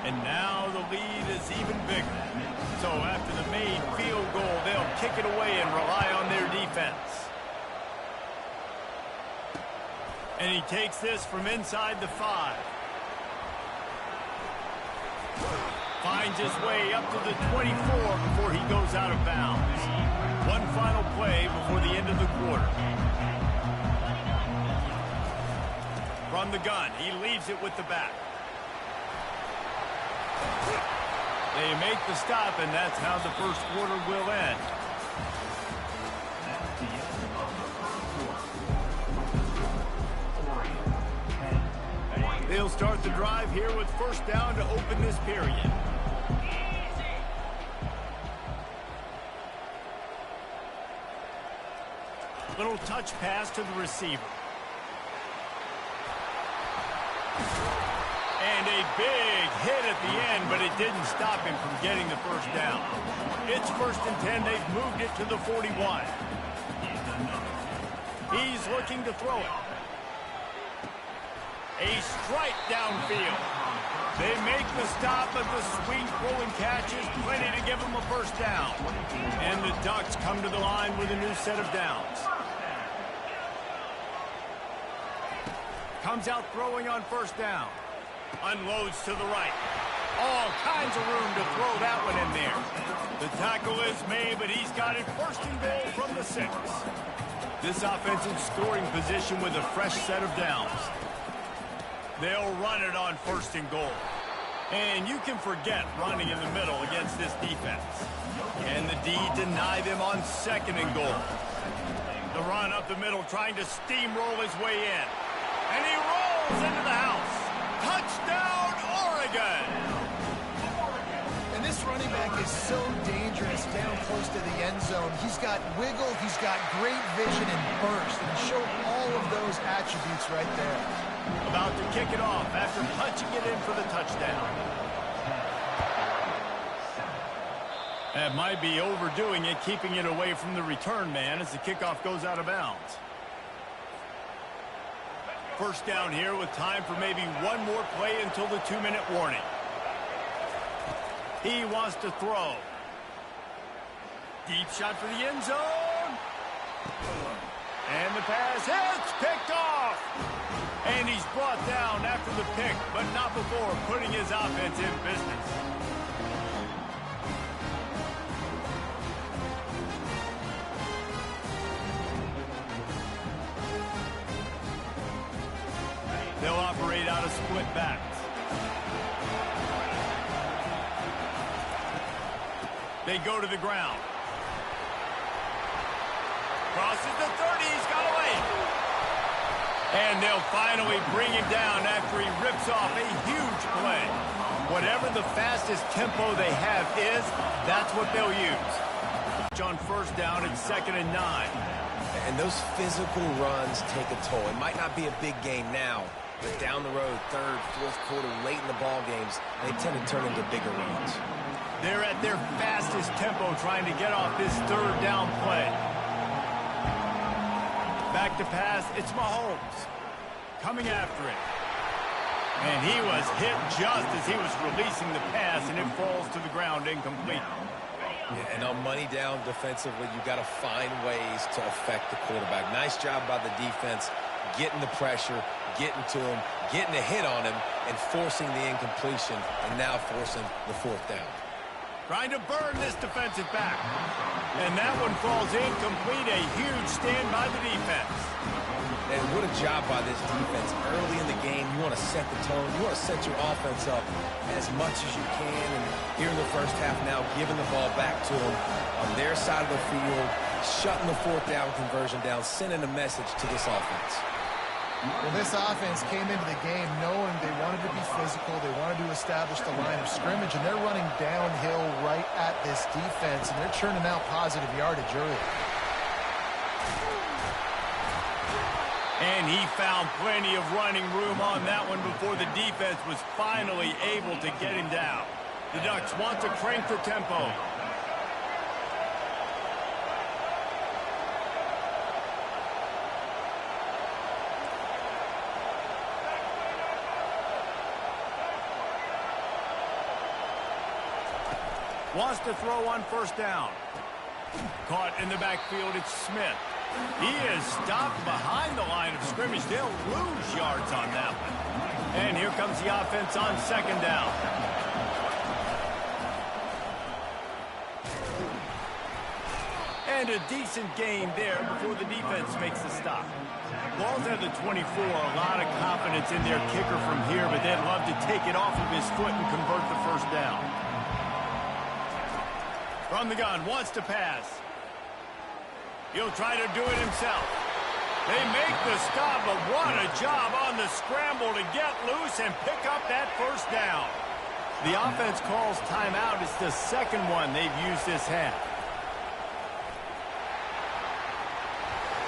And now the lead is even bigger. So after the made field goal, they'll kick it away and rely on their defense. And he takes this from inside the 5. Finds his way up to the 24 before he goes out of bounds. One final play before the end of the quarter. From the gun, he leaves it with the back. They make the stop, and that's how the first quarter will end. They'll start the drive here with 1st down to open this period. Little touch pass to the receiver. And a big hit at the end, but it didn't stop him from getting the 1st down. It's 1st and 10. They've moved it to the 41. He's looking to throw it. A strike downfield. They make the stop, but the sweet throw and catch is plenty to give them a 1st down. And the Ducks come to the line with a new set of downs. Comes out throwing on 1st down. Unloads to the right. All kinds of room to throw that one in there. The tackle is made, but he's got it 1st and goal from the 6. This offensive scoring position with a fresh set of downs. They'll run it on 1st and goal. And you can forget running in the middle against this defense. Can the D deny them on 2nd and goal? The run up the middle trying to steamroll his way in. And he rolls into the house. Touchdown, Oregon! And this running back is so dangerous down close to the end zone. He's got wiggle, he's got great vision and burst, and showed all of those attributes right there. About to kick it off after punching it in for the touchdown. That might be overdoing it, keeping it away from the return man as the kickoff goes out of bounds. 1st down here with time for maybe one more play until the 2-minute warning. He wants to throw. Deep shot for the end zone. And the pass hits, picked off. And he's brought down after the pick, but not before putting his offense in business. They'll operate out of split backs. They go to the ground. Crosses the 30, he's got away. And they'll finally bring him down after he rips off a huge play. Whatever the fastest tempo they have is, that's what they'll use. On 1st down, it's 2nd and 9. And those physical runs take a toll. It might not be a big game now, but down the road, 3rd, 4th quarter, late in the ball games, they tend to turn into bigger runs. They're at their fastest tempo trying to get off this 3rd down play. Back to pass, it's Mahomes coming after it. And he was hit just as he was releasing the pass, and it falls to the ground incomplete. Yeah, and on money down defensively, you've got to find ways to affect the quarterback. Nice job by the defense, getting the pressure, getting to him, getting a hit on him, and forcing the incompletion, and now forcing the 4th down. Trying to burn this defensive back. And that one falls incomplete. A huge stand by the defense. And what a job by this defense. Early in the game, you want to set the tone. You want to set your offense up as much as you can. And here in the first half now, giving the ball back to them on their side of the field, shutting the fourth down conversion down, sending a message to this offense. Well, this offense came into the game knowing they wanted to be physical, they wanted to establish the line of scrimmage, and they're running downhill right at this defense, and they're churning out positive yardage early. And he found plenty of running room on that one before the defense was finally able to get him down. The Ducks want to crank the tempo. Wants to throw on first down. Caught in the backfield, it's Smith. He is stopped behind the line of scrimmage. They'll lose yards on that one. And here comes the offense on second down. And a decent gain there before the defense makes the stop. Ball's at the 24. A lot of confidence in their kicker from here, but they'd love to take it off of his foot and convert the first down. From the gun, wants to pass. He'll try to do it himself. They make the stop, but what a job on the scramble to get loose and pick up that first down. The offense calls timeout. It's the second one they've used this half.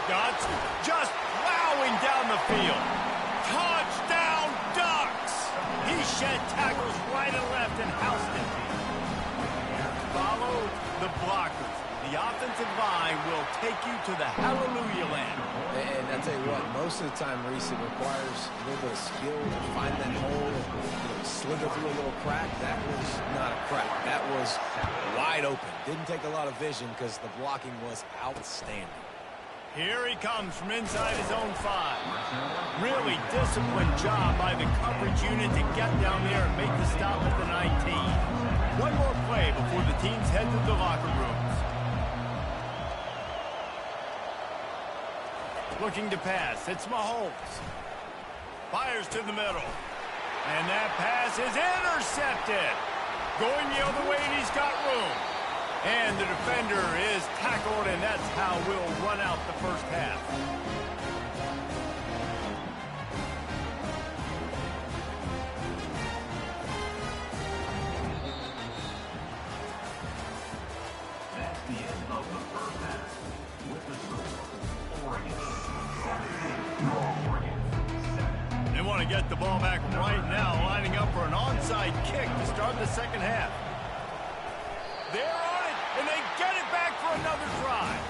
Ducks just plowing down the field. Touchdown, Ducks! He shed tackles right and left and housed it. Follow the blockers. The offensive line will take you to the hallelujah land. And I tell you what, most of the time, Reese, it requires a little bit of skill to find that hole, slither through a little crack. That was not a crack. That was wide open. Didn't take a lot of vision because the blocking was outstanding. Here he comes from inside his own 5. Really disciplined job by the coverage unit to get down there and make the stop at the 19. One more play before the teams head to the locker rooms. Looking to pass. It's Mahomes. Fires to the middle. And that pass is intercepted. Going the other way, and he's got room. And the defender is tackled, and that's how we'll run out the first half. That's the end of the first half. With the score, Oregon 7. They want to get the ball back right now, lining up for an onside kick to start the second half. They're on it, and they get it back for another drive.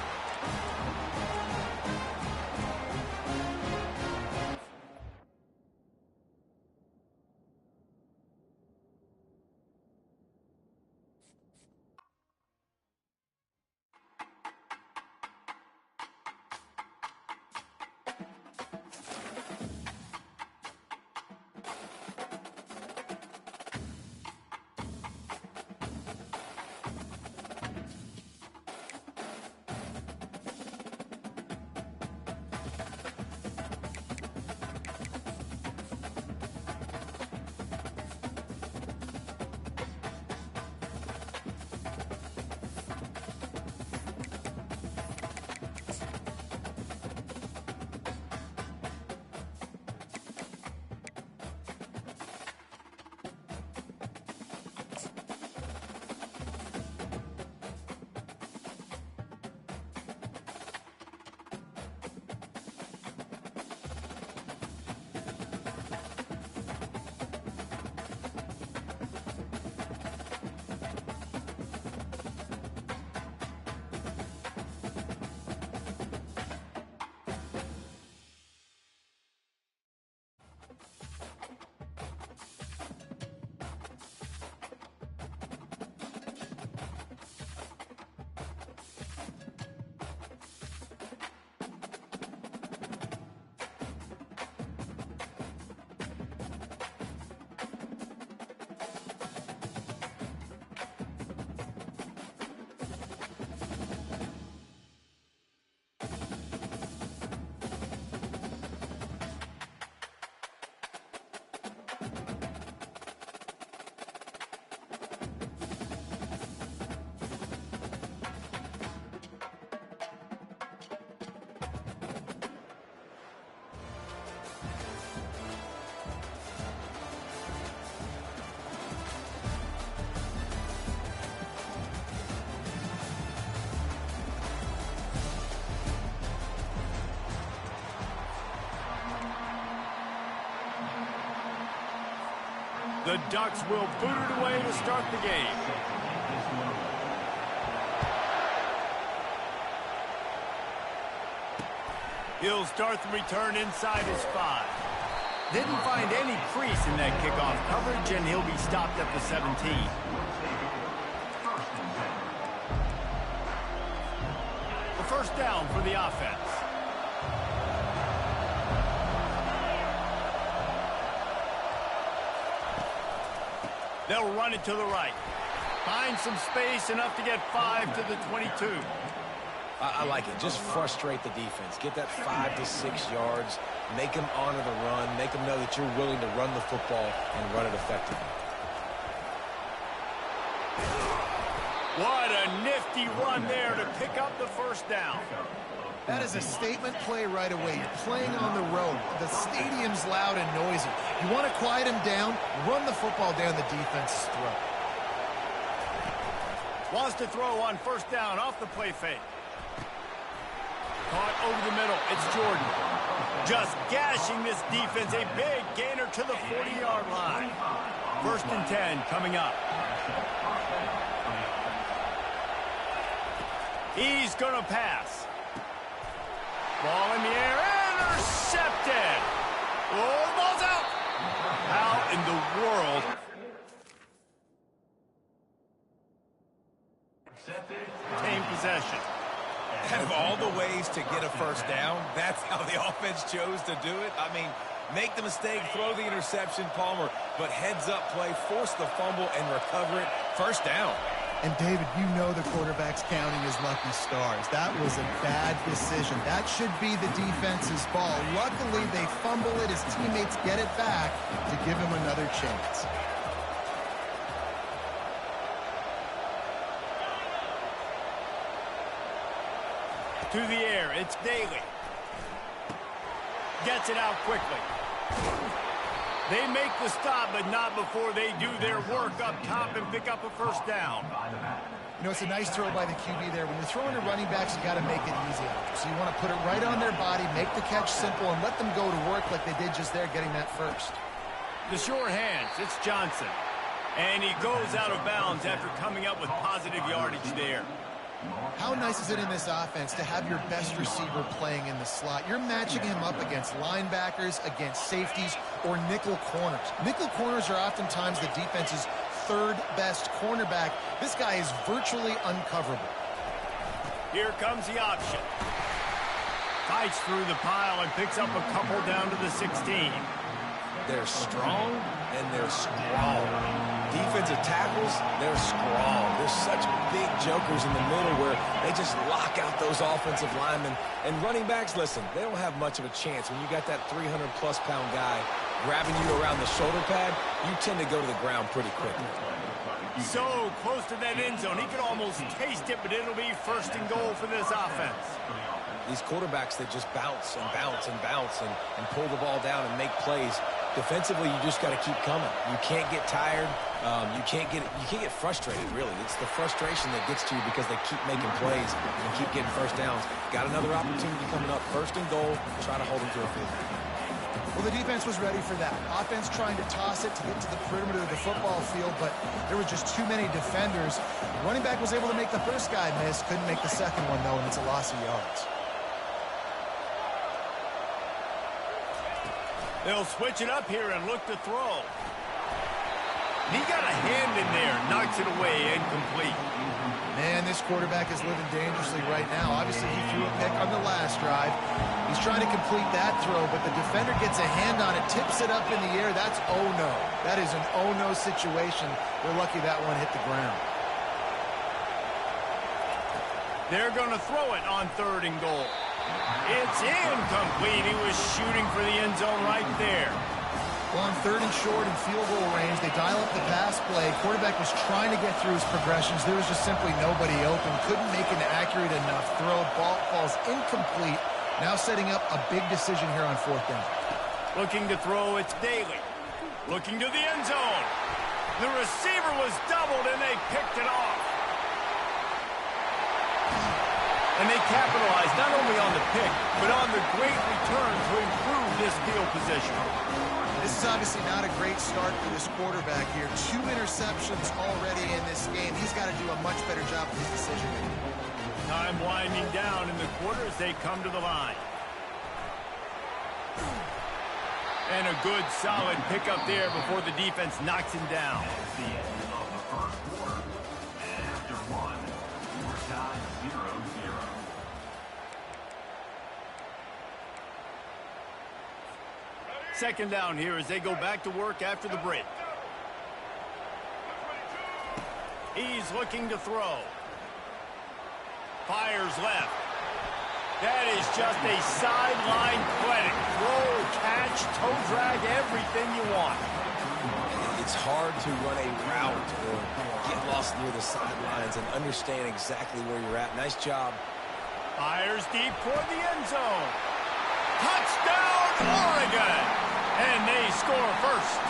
The Ducks will boot it away to start the game. He'll start the return inside his 5. Didn't find any crease in that kickoff coverage, and he'll be stopped at the 17. A first down for the offense. They'll run it to the right. Find some space, enough to get 5 to the 22. I like it. Just frustrate the defense. Get that 5 to 6 yards. Make them honor the run. Make them know that you're willing to run the football and run it effectively. What a nifty run there to pick up the first down. That is a statement play right away. You're playing on the road. The stadium's loud and noisy. You want to quiet him down, run the football down the defense's throat. Wants to throw on first down off the play fake. Caught over the middle. It's Jordan. Just gashing this defense. A big gainer to the 40-yard line. First and 10 coming up. He's going to pass. Ball in the air. Intercepted. Oh, the ball's out. How in the world? Retain possession. Out of all the ways to get a first down, that's how the offense chose to do it. I mean, make the mistake, throw the interception, Palmer, but heads-up play, force the fumble, and recover it. First down. And, David, you know the quarterback's counting his lucky stars. That was a bad decision. That should be the defense's ball. Luckily, they fumble it. His teammates get it back to give him another chance. To the air, it's Daly. Gets it out quickly. They make the stop, but not before they do their work up top and pick up a first down. You know, it's a nice throw by the QB there. When you're throwing to running backs, you got to make it easy. So you want to put it right on their body, make the catch simple, and let them go to work like they did just there, getting that first. The sure hands, it's Johnson. And he goes out of bounds after coming up with positive yardage there. How nice is it in this offense to have your best receiver playing in the slot? You're matching him up against linebackers, against safeties, or nickel corners. Nickel corners are oftentimes the defense's third best cornerback. This guy is virtually uncoverable. Here comes the option. Fights through the pile and picks up a couple down to the 16. They're strong and they're strong. Defensive tackles, they're strong. There's such big jokers in the middle where they just lock out those offensive linemen. And running backs, listen, they don't have much of a chance. When you got that 300-plus pound guy grabbing you around the shoulder pad, you tend to go to the ground pretty quickly. So close to that end zone, he could almost taste it, but it'll be first and goal for this offense. These quarterbacks that just bounce and bounce and bounce and pull the ball down and make plays. Defensively, you just got to keep coming. You can't get tired. You can't get frustrated, really. It's the frustration that gets to you because they keep making plays and keep getting first downs. Got another opportunity coming up. First and goal. Try to hold them to a field. Well, the defense was ready for that. Offense trying to toss it to get to the perimeter of the football field, but there were just too many defenders. Running back was able to make the first guy miss, couldn't make the second one, though, and it's a loss of yards. They'll switch it up here and look to throw. He got a hand in there, knocks it away, incomplete. Man, this quarterback is living dangerously right now. Obviously, he threw a pick on the last drive. He's trying to complete that throw, but the defender gets a hand on it, tips it up in the air. That's oh-no. That is an oh-no situation. They're lucky that one hit the ground. They're going to throw it on third and goal. It's incomplete. He was shooting for the end zone right there. Well, on third and short and field goal range, they dial up the pass play. Quarterback was trying to get through his progressions. There was just simply nobody open. Couldn't make an accurate enough throw. Ball falls incomplete. Now setting up a big decision here on fourth down. Looking to throw, it's Daly. Looking to the end zone. The receiver was doubled, and they picked it off. And they capitalized not only on the pick, but on the great return to improve this field position. This is obviously not a great start for this quarterback here. 2 interceptions already in this game. He's got to do a much better job with his decision-making. Time winding down in the quarter as they come to the line. And a good, solid pickup there before the defense knocks him down. It's the end of the first quarter. And after one, score tied 0-0. Second down here as they go back to work after the break. He's looking to throw. Fires left. That is just a sideline clinic. Throw, catch, toe drag, everything you want. It's hard to run a route or get lost near the sidelines and understand exactly where you're at. Nice job. Fires deep toward the end zone. Touchdown, Oregon! And they score first.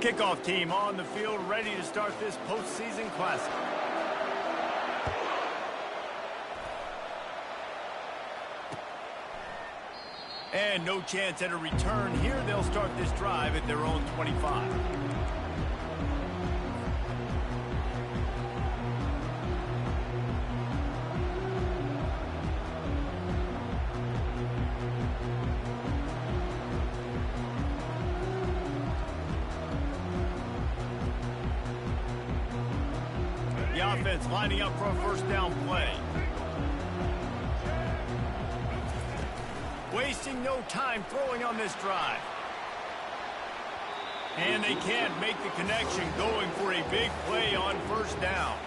Kickoff team on the field, ready to start this postseason classic. And no chance at a return here. They'll start this drive at their own 25. The offense lining up for a first down play. Wasting no time throwing on this drive. And they can't make the connection, going for a big play on first down.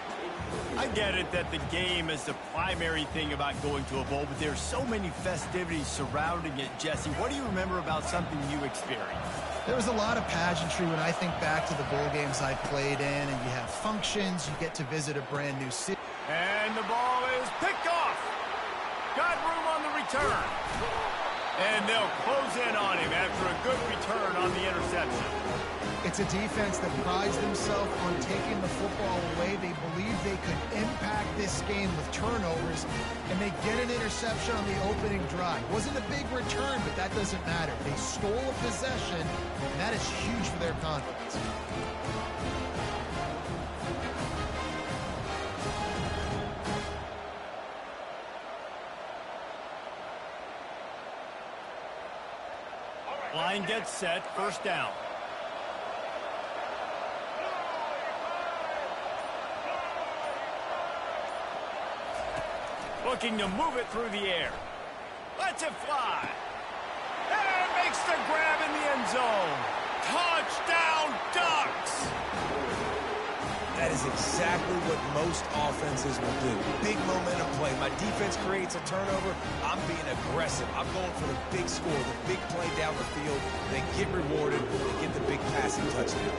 I get it that the game is the primary thing about going to a bowl, but there's so many festivities surrounding it. Jesse, what do you remember about something you experienced? There was a lot of pageantry when I think back to the bowl games I played in, and you have functions, you get to visit a brand new city. And the ball is picked off. Got room on the return. And they'll close in on him after a good return on the interception. It's a defense that prides themselves on taking the football away. They believe they could impact this game with turnovers, and they get an interception on the opening drive. Wasn't a big return, but that doesn't matter. They stole a possession, and that is huge for their confidence. Line gets set, first down. Looking to move it through the air. Lets it fly. And makes the grab in the end zone. Touchdown, Ducks! That is exactly what most offenses will do. Big momentum play. My defense creates a turnover. I'm being aggressive. I'm going for the big score, the big play down the field. They get rewarded. They get the big passing touchdown.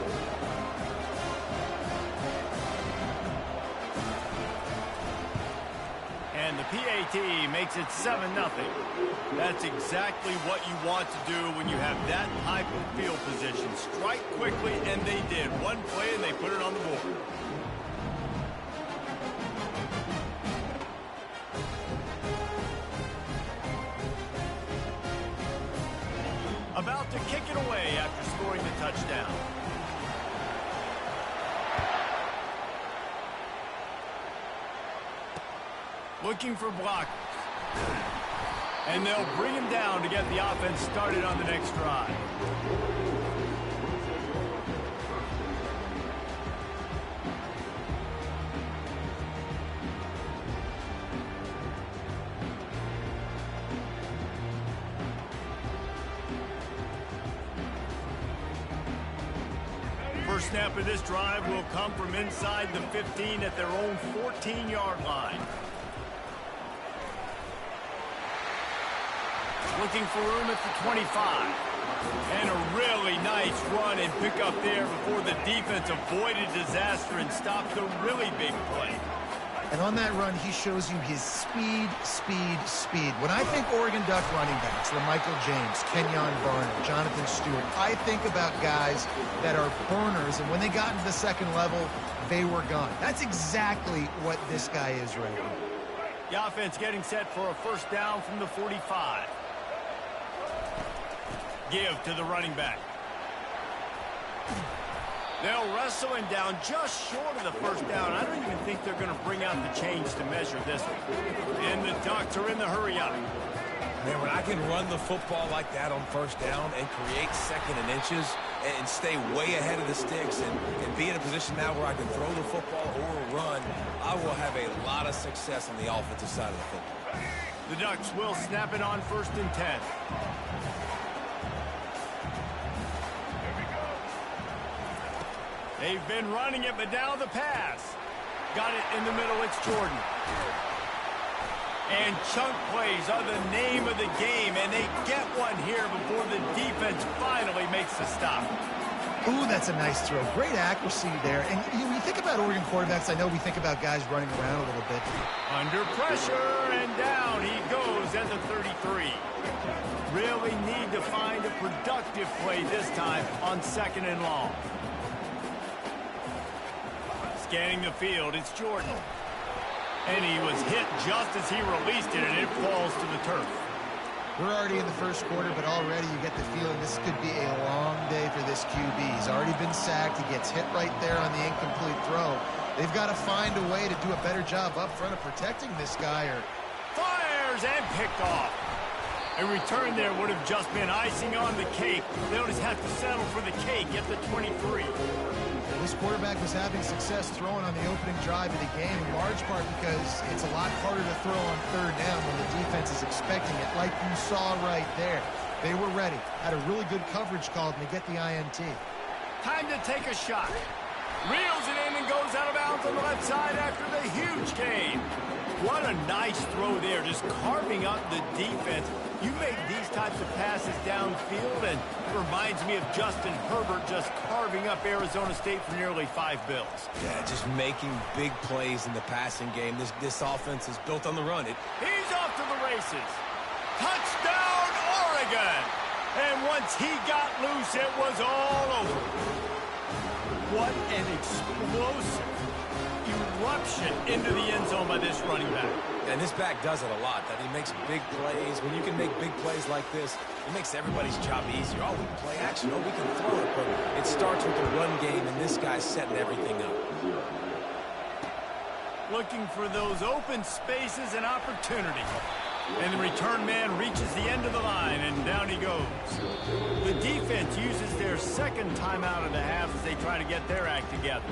And the PAT makes it 7-0. That's exactly what you want to do when you have that type of field position. Strike quickly, and they did. One play, and they put it on the board. About to kick it away after scoring the touchdown. Looking for blockers. And they'll bring him down to get the offense started on the next drive. First snap of this drive will come from inside the 15 at their own 14-yard line. Looking for room at the 25. And a really nice run and pick up there before the defense avoided disaster and stopped a really big play. And on that run, he shows you his speed, speed, speed. When I think Oregon Duck running backs, Michael James, Kenyon Barner, Jonathan Stewart, I think about guys that are burners, and when they got into the second level, they were gone. That's exactly what this guy is right now. The offense getting set for a first down from the 45. Give to the running back. They'll wrestle him down just short of the first down. I don't even think they're going to bring out the chains to measure this one. And the Ducks are in the hurry up. Man, when I can run the football like that on first down and create second and inches and stay way ahead of the sticks and be in a position now where I can throw the football or run, I will have a lot of success on the offensive side of the football. The Ducks will snap it on 1st and 10. They've been running it, but now the pass. Got it in the middle, it's Jordan. And chunk plays are the name of the game, and they get one here before the defense finally makes the stop. Ooh, that's a nice throw. Great accuracy there. And when you think about Oregon quarterbacks, I know we think about guys running around a little bit. Under pressure, and down he goes at the 33. Really need to find a productive play this time on 2nd and long. Scanning the field, it's Jordan. And he was hit just as he released it, and it falls to the turf. We're already in the first quarter, but already you get the feeling this could be a long day for this QB. He's already been sacked. He gets hit right there on the incomplete throw. They've got to find a way to do a better job up front of protecting this guy. Fires and picked off. A return there would have just been icing on the cake. They'll just have to settle for the cake at the 23. This quarterback was having success throwing on the opening drive of the game, in large part because it's a lot harder to throw on 3rd down when the defense is expecting it, like you saw right there. They were ready, had a really good coverage called, and they get the INT. Time to take a shot. Reels it in and goes out of bounds on the left side after the huge gain. What a nice throw there, just carving up the defense. You make these types of passes downfield, and it reminds me of Justin Herbert just carving up Arizona State for nearly 5 bills. Yeah, just making big plays in the passing game. This offense is built on the run. He's off to the races. Touchdown, Oregon! And once he got loose, it was all over. What an explosive eruption into the end zone by this running back. And this back does it a lot. That he makes big plays. When you can make big plays like this, it makes everybody's job easier. Oh, we can play action. Oh, we can throw it. But it starts with the run game, and this guy's setting everything up. Looking for those open spaces and opportunity. And the return man reaches the end of the line, and down he goes. The defense uses their 2nd timeout of the half as they try to get their act together.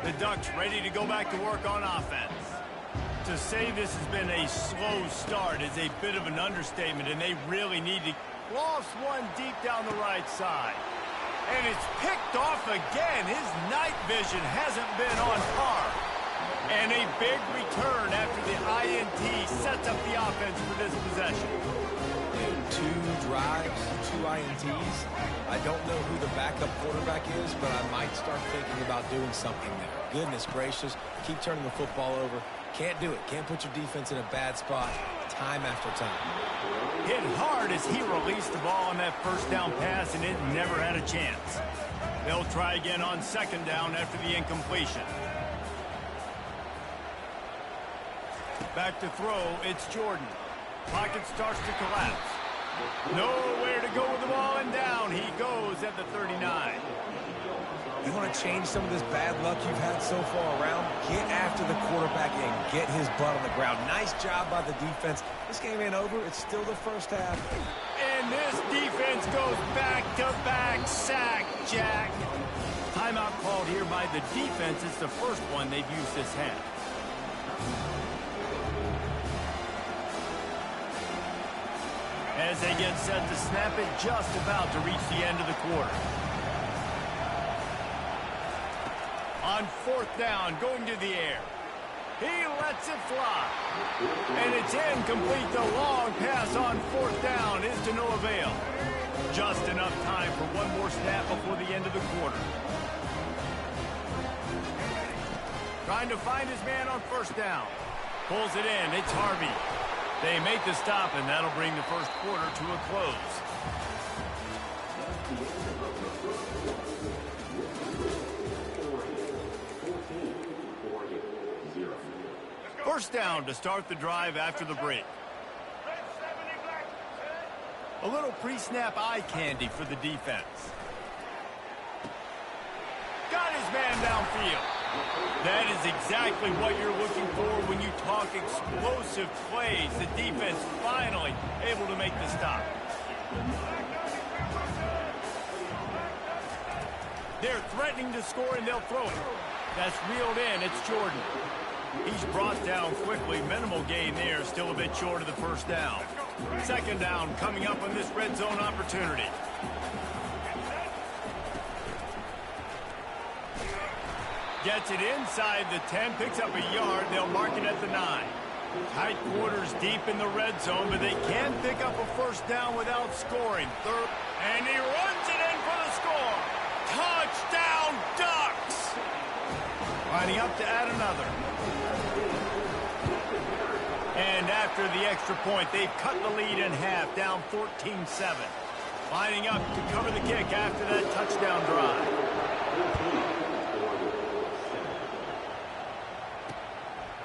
The Ducks ready to go back to work on offense. To say this has been a slow start is a bit of an understatement, and they really need to lost one deep down the right side. And it's picked off again. His night vision hasn't been on par. And a big return after the INT sets up the offense for this possession. Two drives, two INTs. I don't know who the backup quarterback is, but I might start thinking about doing something there. Goodness gracious, keep turning the football over. Can't do it. Can't put your defense in a bad spot time after time. Hit hard as he released the ball on that first down pass, and it never had a chance. They'll try again on second down after the incompletion. Back to throw, it's Jordan. Pocket starts to collapse. Nowhere to go with the ball, and down he goes at the 39. You want to change some of this bad luck you've had so far around? Get after the quarterback and get his butt on the ground. Nice job by the defense. This game ain't over. It's still the first half. And this defense goes back-to-back sack, Jack. Timeout called here by the defense. It's the first one they've used this half. As they get set to snap it, just about to reach the end of the quarter. On fourth down, going to the air. He lets it fly. And it's incomplete. The long pass on fourth down is to no avail. Just enough time for one more snap before the end of the quarter. Trying to find his man on first down. Pulls it in. It's Harvey. They make the stop, and that'll bring the first quarter to a close. First down to start the drive after the break. A little pre-snap eye candy for the defense. Got his man downfield. That is exactly what you're looking for when you talk explosive plays. The defense finally able to make the stop. They're threatening to score, and they'll throw it. That's reeled in. It's Jordan. He's brought down quickly. Minimal gain there. Still a bit short of the first down. Second down coming up on this red zone opportunity. Gets it inside the 10. Picks up a yard. They'll mark it at the 9. Tight quarters deep in the red zone, but they can pick up a first down without scoring. Third, and he runs it in for the score. Touchdown, Ducks! Lining up to add another. And after the extra point, they've cut the lead in half, down 14-7. Lining up to cover the kick after that touchdown drive.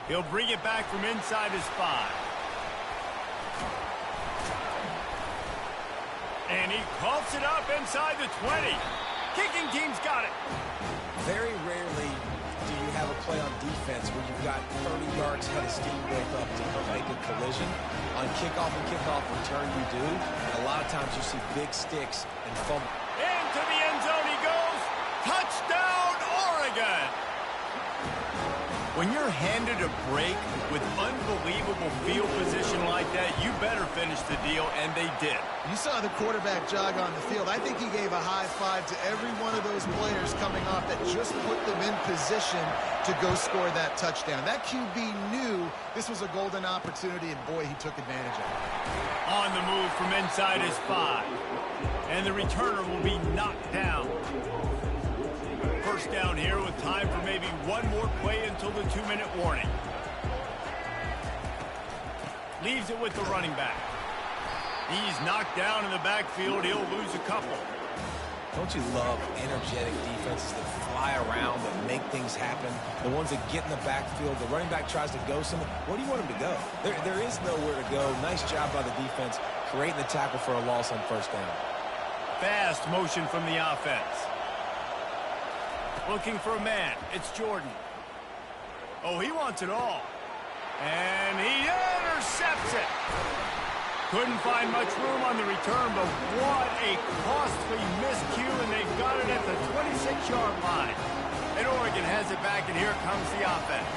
He'll bring it back from inside his 5. And he coughs it up inside the 20. Kicking team's got it. Very rarely do you have a play on defense where you've got 30 yards head of steam built up to make a collision. On kickoff and kickoff return, you do. And a lot of times you see big sticks and fumble. Into the end zone he goes. Touchdown, Oregon. When you're handed a break with unbelievable field position like that, you better finish the deal, and they did. You saw the quarterback jog on the field. I think he gave a high five to every one of those players coming off that just put them in position to go score that touchdown. That QB knew this was a golden opportunity, and boy, he took advantage of it. On the move from inside his 5. And the returner will be knocked down. First down here with time for maybe one more play until the 2-minute warning. Leaves it with the running back. He's knocked down in the backfield. He'll lose a couple. Don't you love energetic defenses that fly around, that make things happen? The ones that get in the backfield, the running back tries to go somewhere. Where do you want him to go? There is nowhere to go. Nice job by the defense, creating the tackle for a loss on first down. Fast motion from the offense. Looking for a man. It's Jordan. Oh, he wants it all. And he intercepts it. Couldn't find much room on the return, but what a costly miscue, and they've got it at the 26-yard line. And Oregon has it back, and here comes the offense.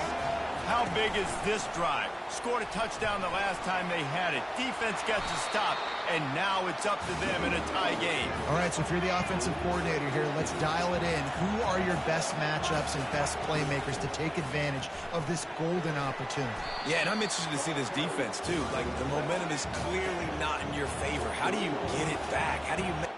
How big is this drive? Scored a touchdown the last time they had it. Defense gets a stop, and now it's up to them in a tie game. All right, so if you're the offensive coordinator here, let's dial it in. Who are your best matchups and best playmakers to take advantage of this golden opportunity? Yeah, and I'm interested to see this defense, too. Like, the momentum is clearly not in your favor. How do you get it back? How do you make...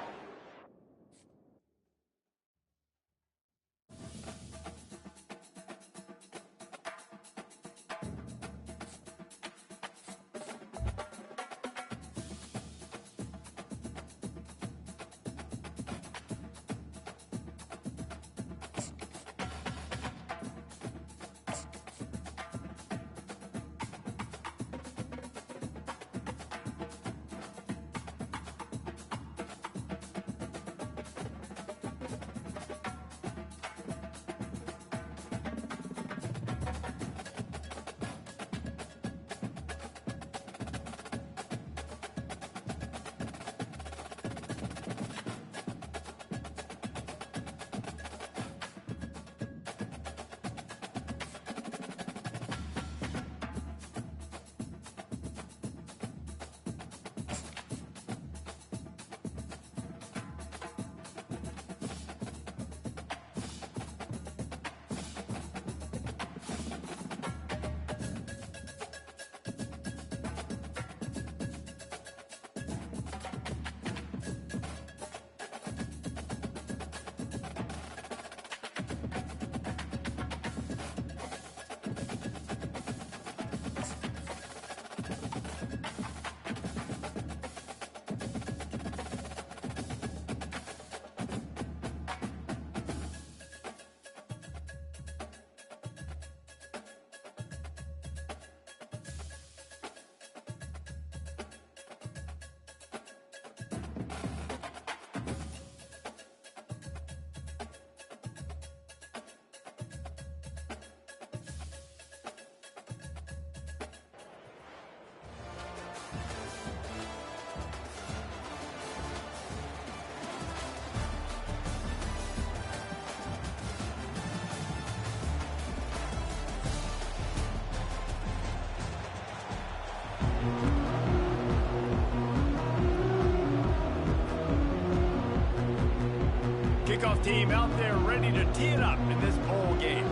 Kickoff team out there ready to tee it up in this bowl game.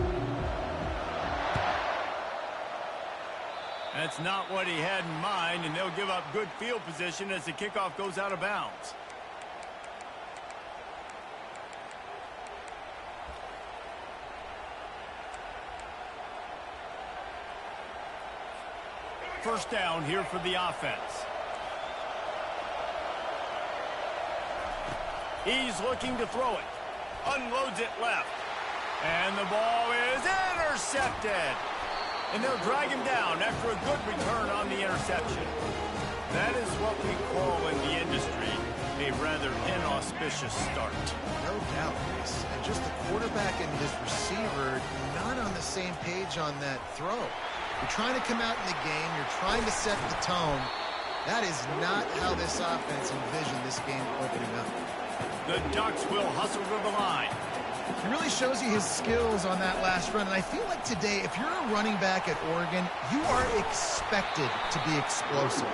That's not what he had in mind, and they'll give up good field position as the kickoff goes out of bounds. First down here for the offense. He's looking to throw it. Unloads it left. And the ball is intercepted. And they'll drag him down after a good return on the interception. That is what we call in the industry a rather inauspicious start. No doubt, Reese. And just the quarterback and his receiver not on the same page on that throw. You're trying to come out in the game. You're trying to set the tone. That is not how this offense envisioned this game opening up. The Ducks will hustle to the line. He really shows you his skills on that last run. And I feel like today, if you're a running back at Oregon, you are expected to be explosive.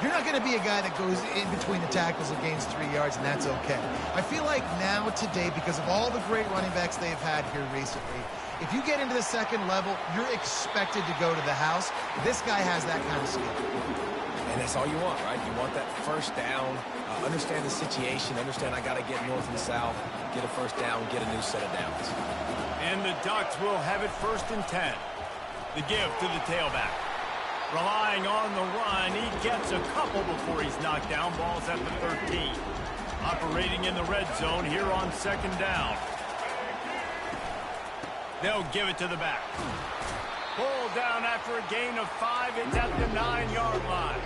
You're not going to be a guy that goes in between the tackles and gains 3 yards, and that's okay. I feel like now today, because of all the great running backs they've had here recently, if you get into the second level, you're expected to go to the house. This guy has that kind of skill. And that's all you want, right? You want that first down, understand the situation, understand I got to get north and south, get a first down, get a new set of downs. And the Ducks will have it 1st and 10. The give to the tailback. Relying on the run, he gets a couple before he's knocked down. Ball's at the 13. Operating in the red zone here on 2nd down. They'll give it to the back. Pulled down after a gain of 5. It's at the 9-yard line.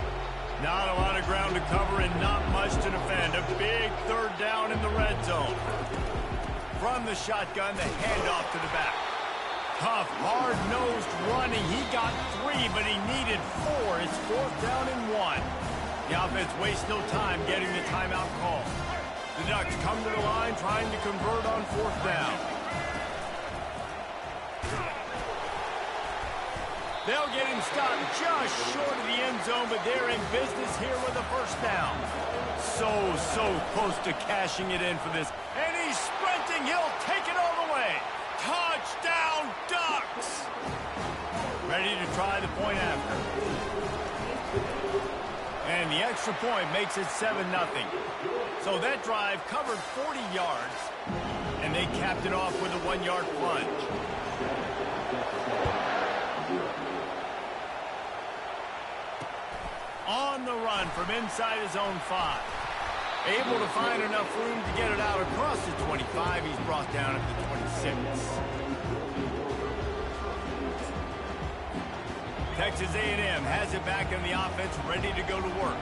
Not a lot of ground to cover and not much to defend. A big 3rd down in the red zone. From the shotgun, the handoff to the back. Tough, hard-nosed running. He got 3, but he needed 4. It's 4th down and 1. The offense wastes no time getting the timeout call. The Ducks come to the line trying to convert on 4th down. They'll get him stopped just short of the end zone, but they're in business here with a first down. So close to cashing it in for this. And he's sprinting. He'll take it all the way. Touchdown, Ducks! Ready to try the point after. And the extra point makes it 7-0. So that drive covered 40 yards, and they capped it off with a 1-yard plunge. On the run from inside his own 5. Able to find enough room to get it out across the 25. He's brought down at the 26. Texas A&M has it back in the offense, ready to go to work.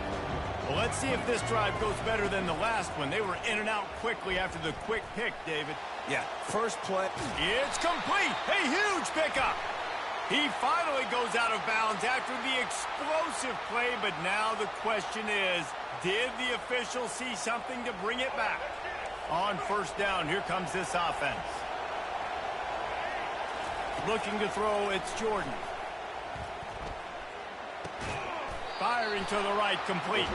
Well, let's see if this drive goes better than the last one. They were in and out quickly after the quick pick, David. Yeah, first play. It's complete. A huge pickup. He finally goes out of bounds after the explosive play, but now the question is, did the official see something to bring it back? On first down, here comes this offense. Looking to throw, it's Jordan. Firing to the right, complete.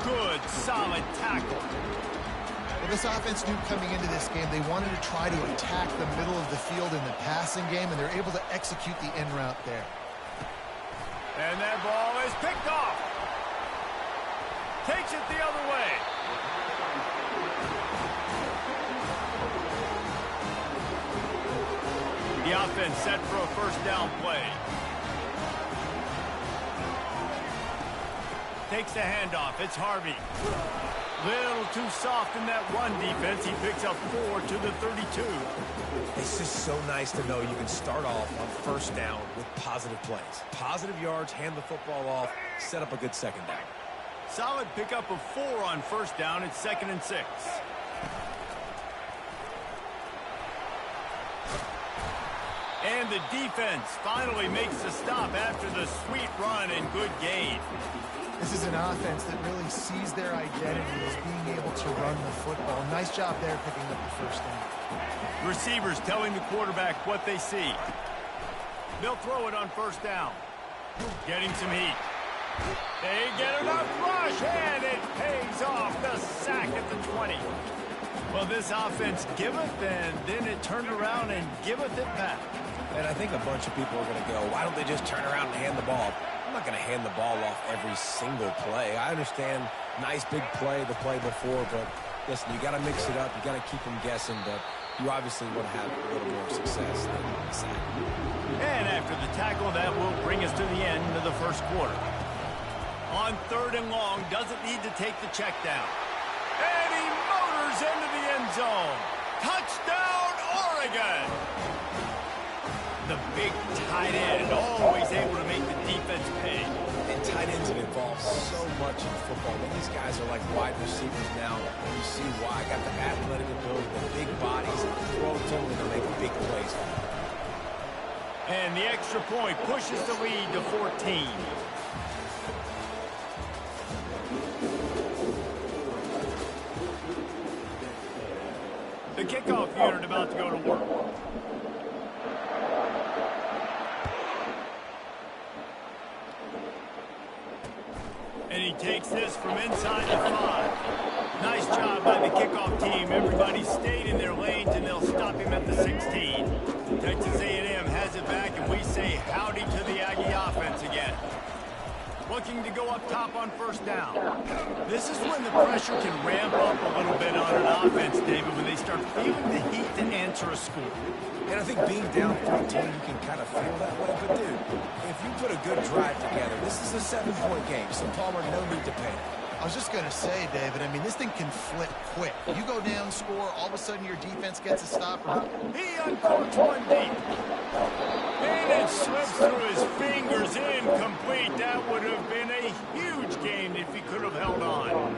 Good, solid tackle. Well, this offense knew coming into this game they wanted to try to attack the middle of the field in the passing game, and they're able to execute the in route there. And that ball is picked off. Takes it the other way. The offense set for a first down play. Takes the handoff. It's Harvey. Little too soft in that run defense. He picks up 4 to the 32. It's just so nice to know you can start off on first down with positive plays. Positive yards, hand the football off, set up a good second down. Solid pickup of 4 on first down. It's 2nd and 6. And the defense finally makes the stop after the sweet run and good gain. This is an offense that really sees their identity as being able to run the football. Nice job there picking up the first down. Receivers telling the quarterback what they see. They'll throw it on first down. Getting some heat. They get enough rush, and it pays off. The sack at the 20. Well, this offense giveth, and then it turned around and giveth it back. And I think a bunch of people are going to go, why don't they just turn around and hand the ball? I'm not going to hand the ball off every single play. I understand nice big play the play before, but listen, you got to mix it up. You got to keep them guessing, but you obviously want to have a little more success than the sack. And after the tackle, that will bring us to the end of the first quarter. On 3rd and long, doesn't need to take the check down. And he motors into the end zone. Touchdown, Oregon! The big tight end, always able to make the defense pay. And tight ends have evolved so much in football. I mean, these guys are like wide receivers now. You see why. Got the athletic ability, the big bodies, throw to them and make big plays. And the extra point pushes the lead to 14. The kickoff unit about to go to work. And he takes this from inside the 5. Nice job by the kickoff team. Everybody stayed in their lanes, and they'll stop him at the 16. Texas A&M has it back, and we say howdy to the Aggie offense again. Looking to go up top on first down. This is when the pressure can ramp up a little bit on an offense, David, when they start feeling the heat to answer a score. And I think being down 13, you can kind of feel that way. But, dude, if you put a good drive together, this is a 7-point game, so Palmer, no need to panic. I was just going to say, David, I mean, this thing can flip quick. You go down, score, all of a sudden your defense gets a stopper. He uncorks one deep. And it slips through his fingers, incomplete. That would have been a huge gain if he could have held on.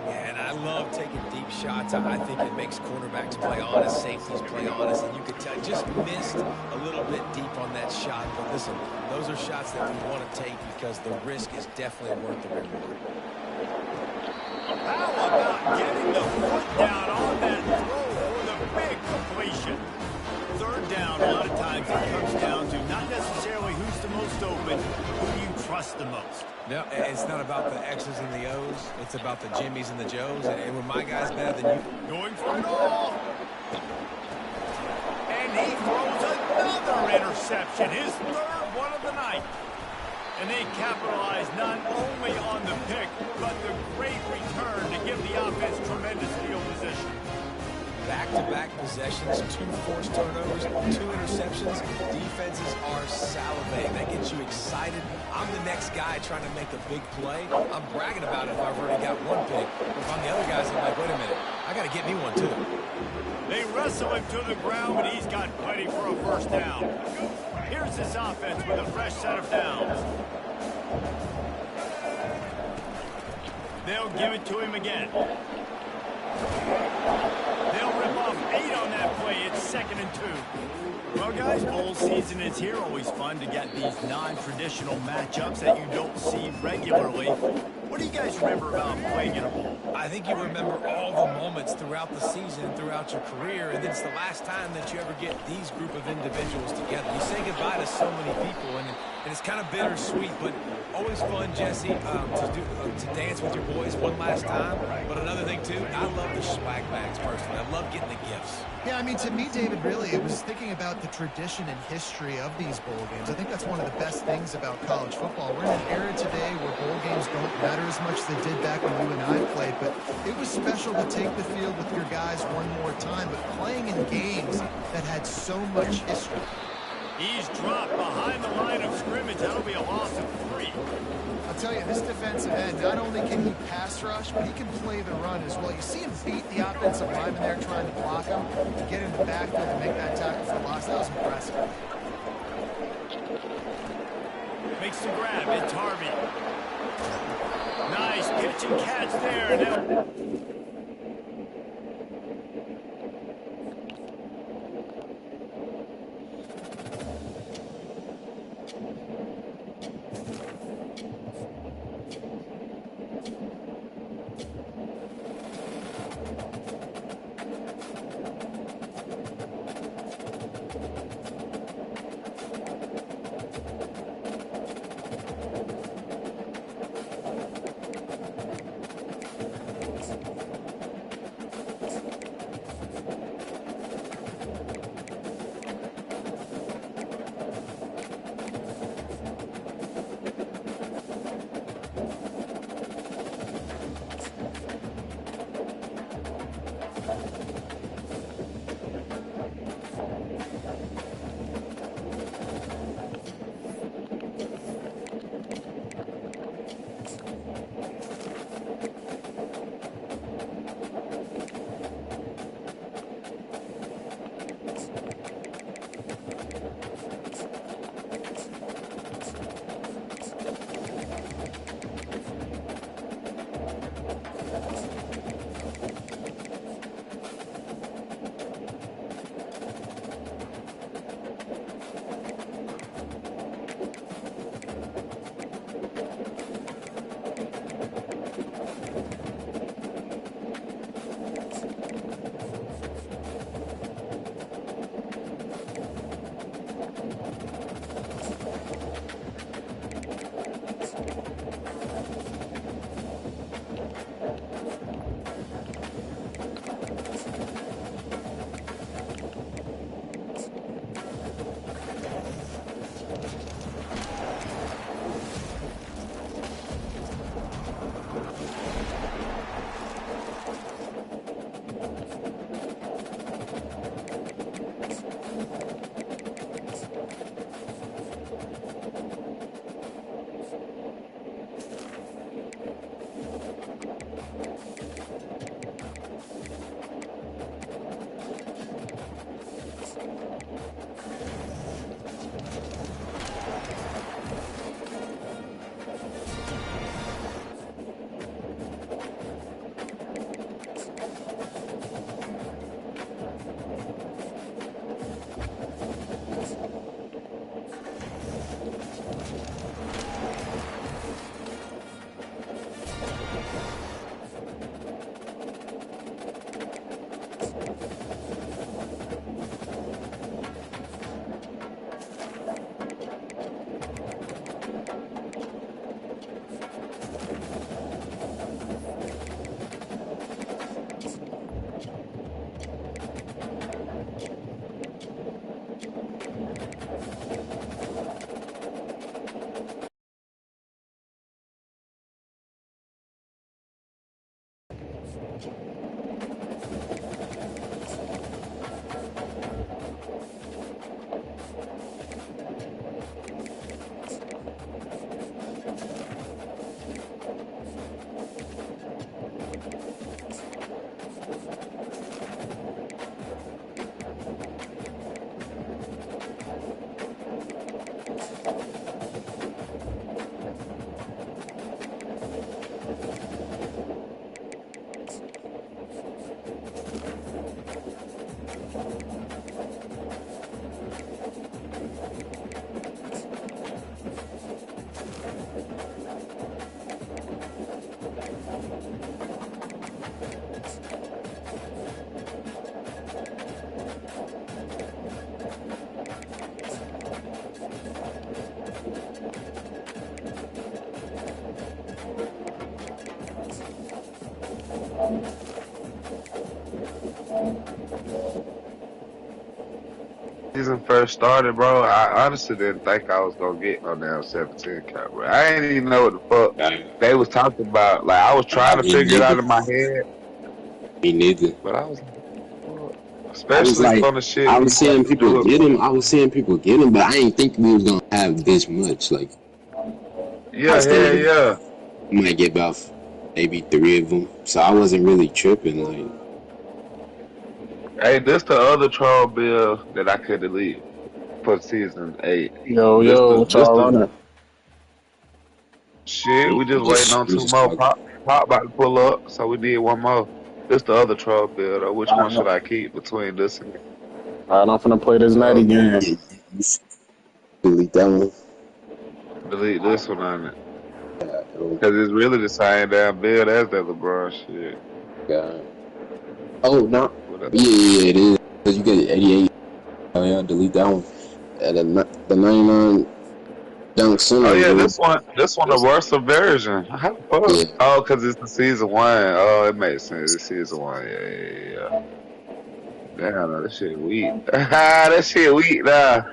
Yeah, and I love taking deep shots. I think it makes cornerbacks play honest, safeties play honest, and you could tell just missed a little bit deep on that shot. But listen, those are shots that we want to take because the risk is definitely worth the reward. How about getting the foot down on that throw for the big completion? 3rd down, a lot of times it comes down to not necessarily who's the most most open, who do you trust the most? No, it's not about the X's and the O's. It's about the Jimmies and the Joes. And when my guy's better than you. Going for it all. And he throws another interception, his third one of the night. And they capitalize not only on the pick, but the great return to give the offense tremendous field position. Back-to-back possessions, 2 forced turnovers, 2 interceptions. Defenses are salivating. That gets you excited. I'm the next guy trying to make a big play. I'm bragging about it if I've already got 1 pick. If I'm the other guys, I'm like, wait a minute, I got to get me one too. They wrestle him to the ground, but he's got plenty for a first down. Here's his offense with a fresh set of downs. They'll give it to him again. They'll rip off 8 on that play. It's 2nd and 2. Well, guys, bowl season is here. Always fun to get these non-traditional matchups that you don't see regularly. What do you guys remember about playing in a bowl? I think you remember all the moments throughout the season and throughout your career, and it's the last time that you ever get these group of individuals together. You say goodbye to so many people, and it's kind of bittersweet, but always fun, Jesse, to dance with your boys one last time. But another thing, too, I love the swag bags, personally. I love getting the gifts. Yeah, I mean, to me, David, really, it was thinking about the tradition and history of these bowl games. I think that's one of the best things about college football. We're in an era today where bowl games don't matter as much as they did back when you and I played, but it was special to take the field with your guys one more time, but playing in games that had so much history. He's dropped behind the line of scrimmage. That'll be a loss of 3. I'll tell you, this defensive end, not only can he pass rush, but he can play the run as well. You see him beat the offensive lineman there trying to block him, to get in the backfield and make that tackle for loss. That was impressive. Makes the grab. It's Harvey. Nice pitch and catch there. Now Season first started, bro, I honestly didn't think I was gonna get no damn 17 cap, bro. I ain't even know what the fuck they was talking about. Like, I was trying to Me figure it out neither. in my head, Me neither. but I was like, fuck. I was Especially like, from the shit I we was got seeing to people do it get for. him. I was seeing people get him, but I didn't think we was gonna have this much. Like, I Yeah, was thinking hell we yeah. might get about maybe 3 of them. So I wasn't really tripping. Like, Hey, this the other troll bill that I could delete for season 8. Yo, This yo, the what y'all running? shit. We just waiting on we 2 just more. talking. Pop about to pull up, so we need 1 more. This the other troll bill though. Which one should Alright, I keep between this and I'm finna play this the natty other one? game. Yeah, you should delete that one. Delete this one on it. Oh, Cause it's really the same damn build as that LeBron shit. God. Oh no. Whatever. Yeah, it is. Cause you get 88. Oh yeah, delete that one. And the 99 dunk Oh center is yeah, over. this one the worst version. How the fuck? Yeah, Oh, cause it's the season 1. Oh, it makes sense. It's season 1. Yeah. Damn, no, that shit weak. That shit weak now.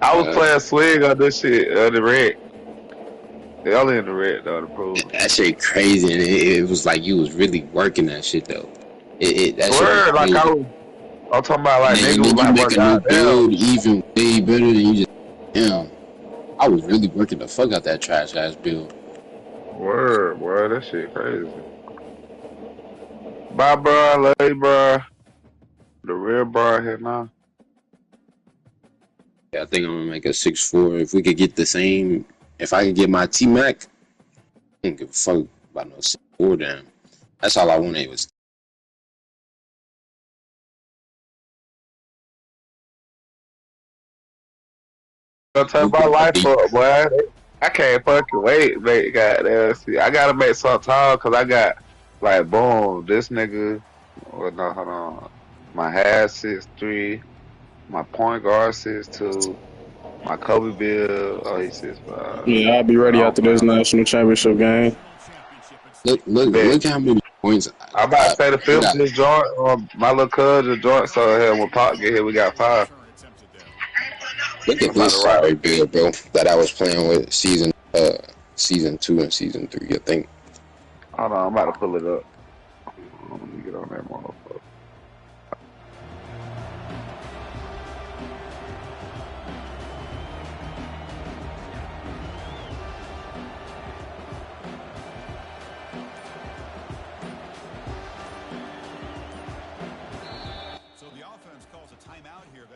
I was uh, playing swing on this shit on the red. They only in the red though to prove it. that shit crazy, and it was like you was really working that shit though. That shit be Word, like crazy. I'm talking about like And nigga was then you like, make well, a new goddamn. build even way better than you just. Damn, I was really working the fuck out that trash ass build. Word, that shit crazy. Bye, bro. Love you, bro. The real bro here now. Yeah, I think I'm gonna make a 6-4. If we could get the same, if I could get my T Mac, I don't give a fuck about no 6-4. Damn, that's all I wanted was. Gonna turn my life Beat. up, boy. I can't fucking wait, mate. Goddamn, see, I gotta make something tall because I got like, boom, this nigga. Well, no, hold on. My half 6'3", my point guard 6'2", my Kobe Bill. Oh, he's 6'5". Yeah, I'll be I ready don't after play this on that. national championship game. Bet. Look how many points I'm about to say the I fifth got. just joined. My little cousin joined. So here when Pop get here, we got 5. Look I'm at about to this rock. sorry build, bro. That I was playing with season 2 and season 3. I think. Hold on, I'm about to pull it up. Let me get on that motherfucker.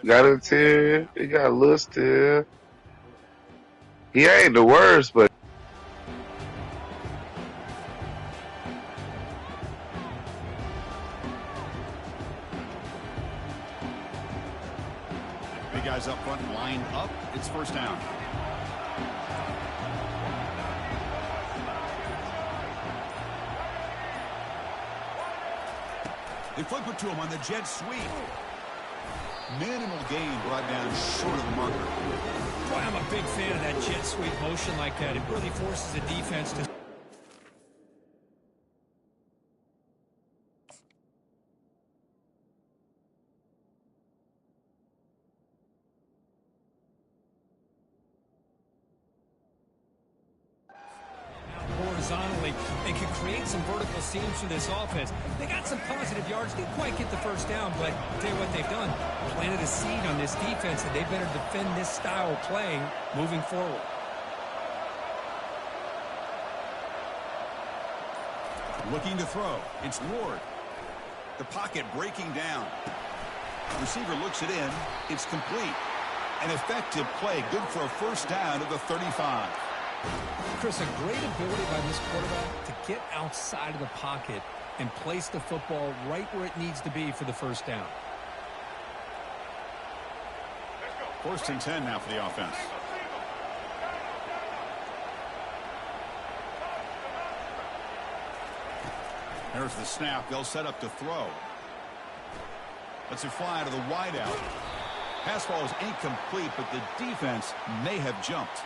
Got it here. He got List here. He ain't the worst, but Big guys up front, line up. It's first down. They flip it to him on the jet sweep. Minimal gain brought down short of the marker. Boy, I'm a big fan of that jet sweep motion like that. It really forces the defense to... Now pours horizontally and can create some vertical seams for this offense. They got some positive yards. Didn't quite get the first down, but I'll tell you what they've done. Planted a seed on this defense, and they better defend this style of playing moving forward. Looking to throw. It's Ward. The pocket breaking down. Receiver looks it in. It's complete. An effective play. Good for a first down at the 35. Chris, a great ability by this quarterback to get outside of the pocket and place the football right where it needs to be for the first down. First and 10 now for the offense. There's the snap. They'll set up to throw. Let's it fly to the wideout. Pass ball is incomplete, but the defense may have jumped.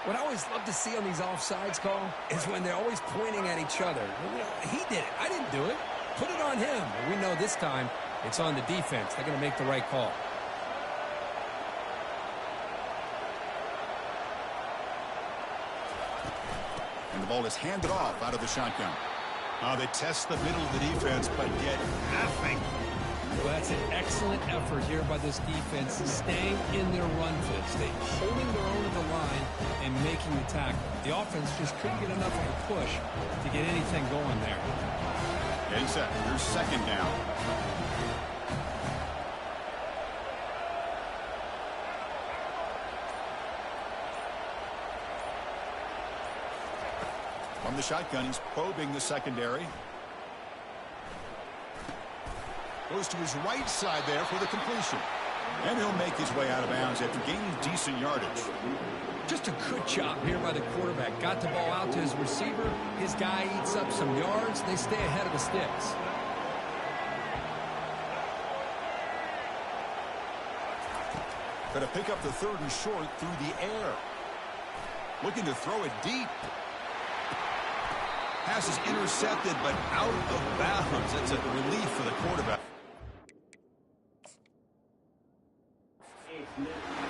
What I always love to see on these offsides call is when they're always pointing at each other. He did it. I didn't do it. Put it on him. We know this time it's on the defense. They're going to make the right call. And the ball is handed off out of the shotgun. They test the middle of the defense, but get nothing. Well, that's an excellent effort here by this defense, staying in their run fits. They holding their own at the line and making the tackle. The offense just couldn't get enough of a push to get anything going there. Getting set. Here's second down. From the shotgun, he's probing the secondary. Goes to his right side there for the completion. And he'll make his way out of bounds after gaining decent yardage. Just a good job here by the quarterback. Got the ball out to his receiver. His guy eats up some yards. They stay ahead of the sticks. Going to pick up the third and short through the air. Looking to throw it deep. Pass is intercepted, but out of bounds. That's a relief for the quarterback.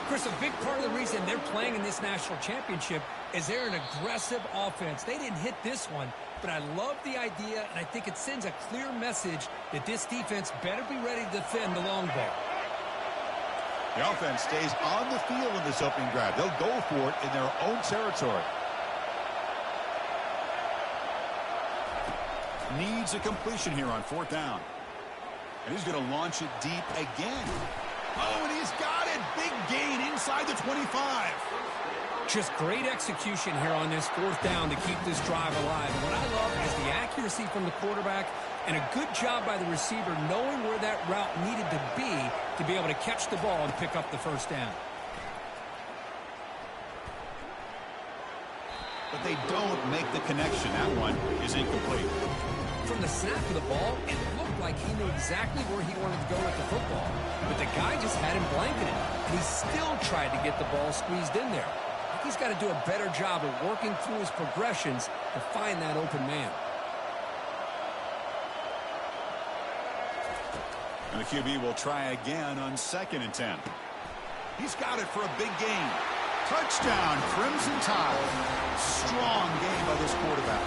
Chris, a big part of the reason they're playing in this national championship is they're an aggressive offense. They didn't hit this one, but I love the idea, and I think it sends a clear message that this defense better be ready to defend the long ball. The offense stays on the field in this opening drive. They'll go for it in their own territory. Needs a completion here on fourth down. And he's going to launch it deep again. Oh, and he's got it. Big gain inside the 25. Just great execution here on this fourth down to keep this drive alive. And what I love is the accuracy from the quarterback and a good job by the receiver knowing where that route needed to be able to catch the ball and pick up the first down. But they don't make the connection. That one is incomplete. From the snap of the ball, it looked like he knew exactly where he wanted to go with the football. But the guy just had him blanketed, and he still tried to get the ball squeezed in there. I think he's got to do a better job of working through his progressions to find that open man. And the QB will try again on 2nd and 10. He's got it for a big gain. Touchdown, Crimson Tide. Strong game by this quarterback.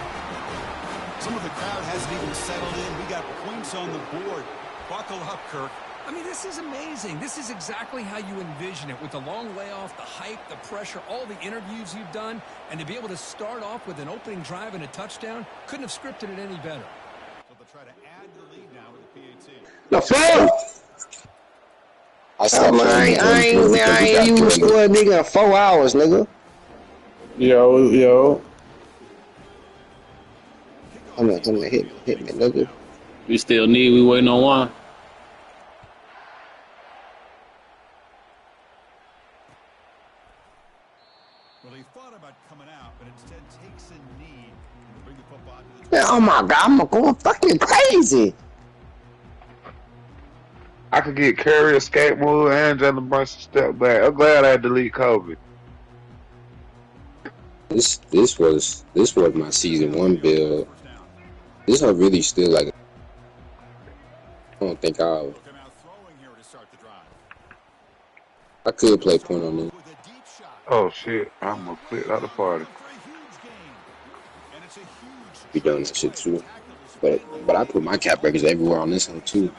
Some of the crowd hasn't even settled in. We got points on the board. Buckle up, Kirk. I mean, this is amazing. This is exactly how you envision it, with the long layoff, the hype, the pressure, all the interviews you've done, and to be able to start off with an opening drive and a touchdown, couldn't have scripted it any better. So they'll try to add to the lead now with the PAT. No, fuck! I ain't used to a nigga in 4 hours, nigga. Yo. Come on, hit me, nigga. We still need, we waiting on one. Well, he thought about coming out, but instead takes a knee to bring the football to the... Man, oh my God, I'm going fucking crazy. I could get Curry, escape move, and Jalen Brunson step back. I'm glad I delete Kobe. This was my season 1 build. This is really still like. I don't think I could play point on this. Oh shit! I'm gonna quit out the party. And it's a Be doing that shit too. But I put my cap breakers everywhere on this one too.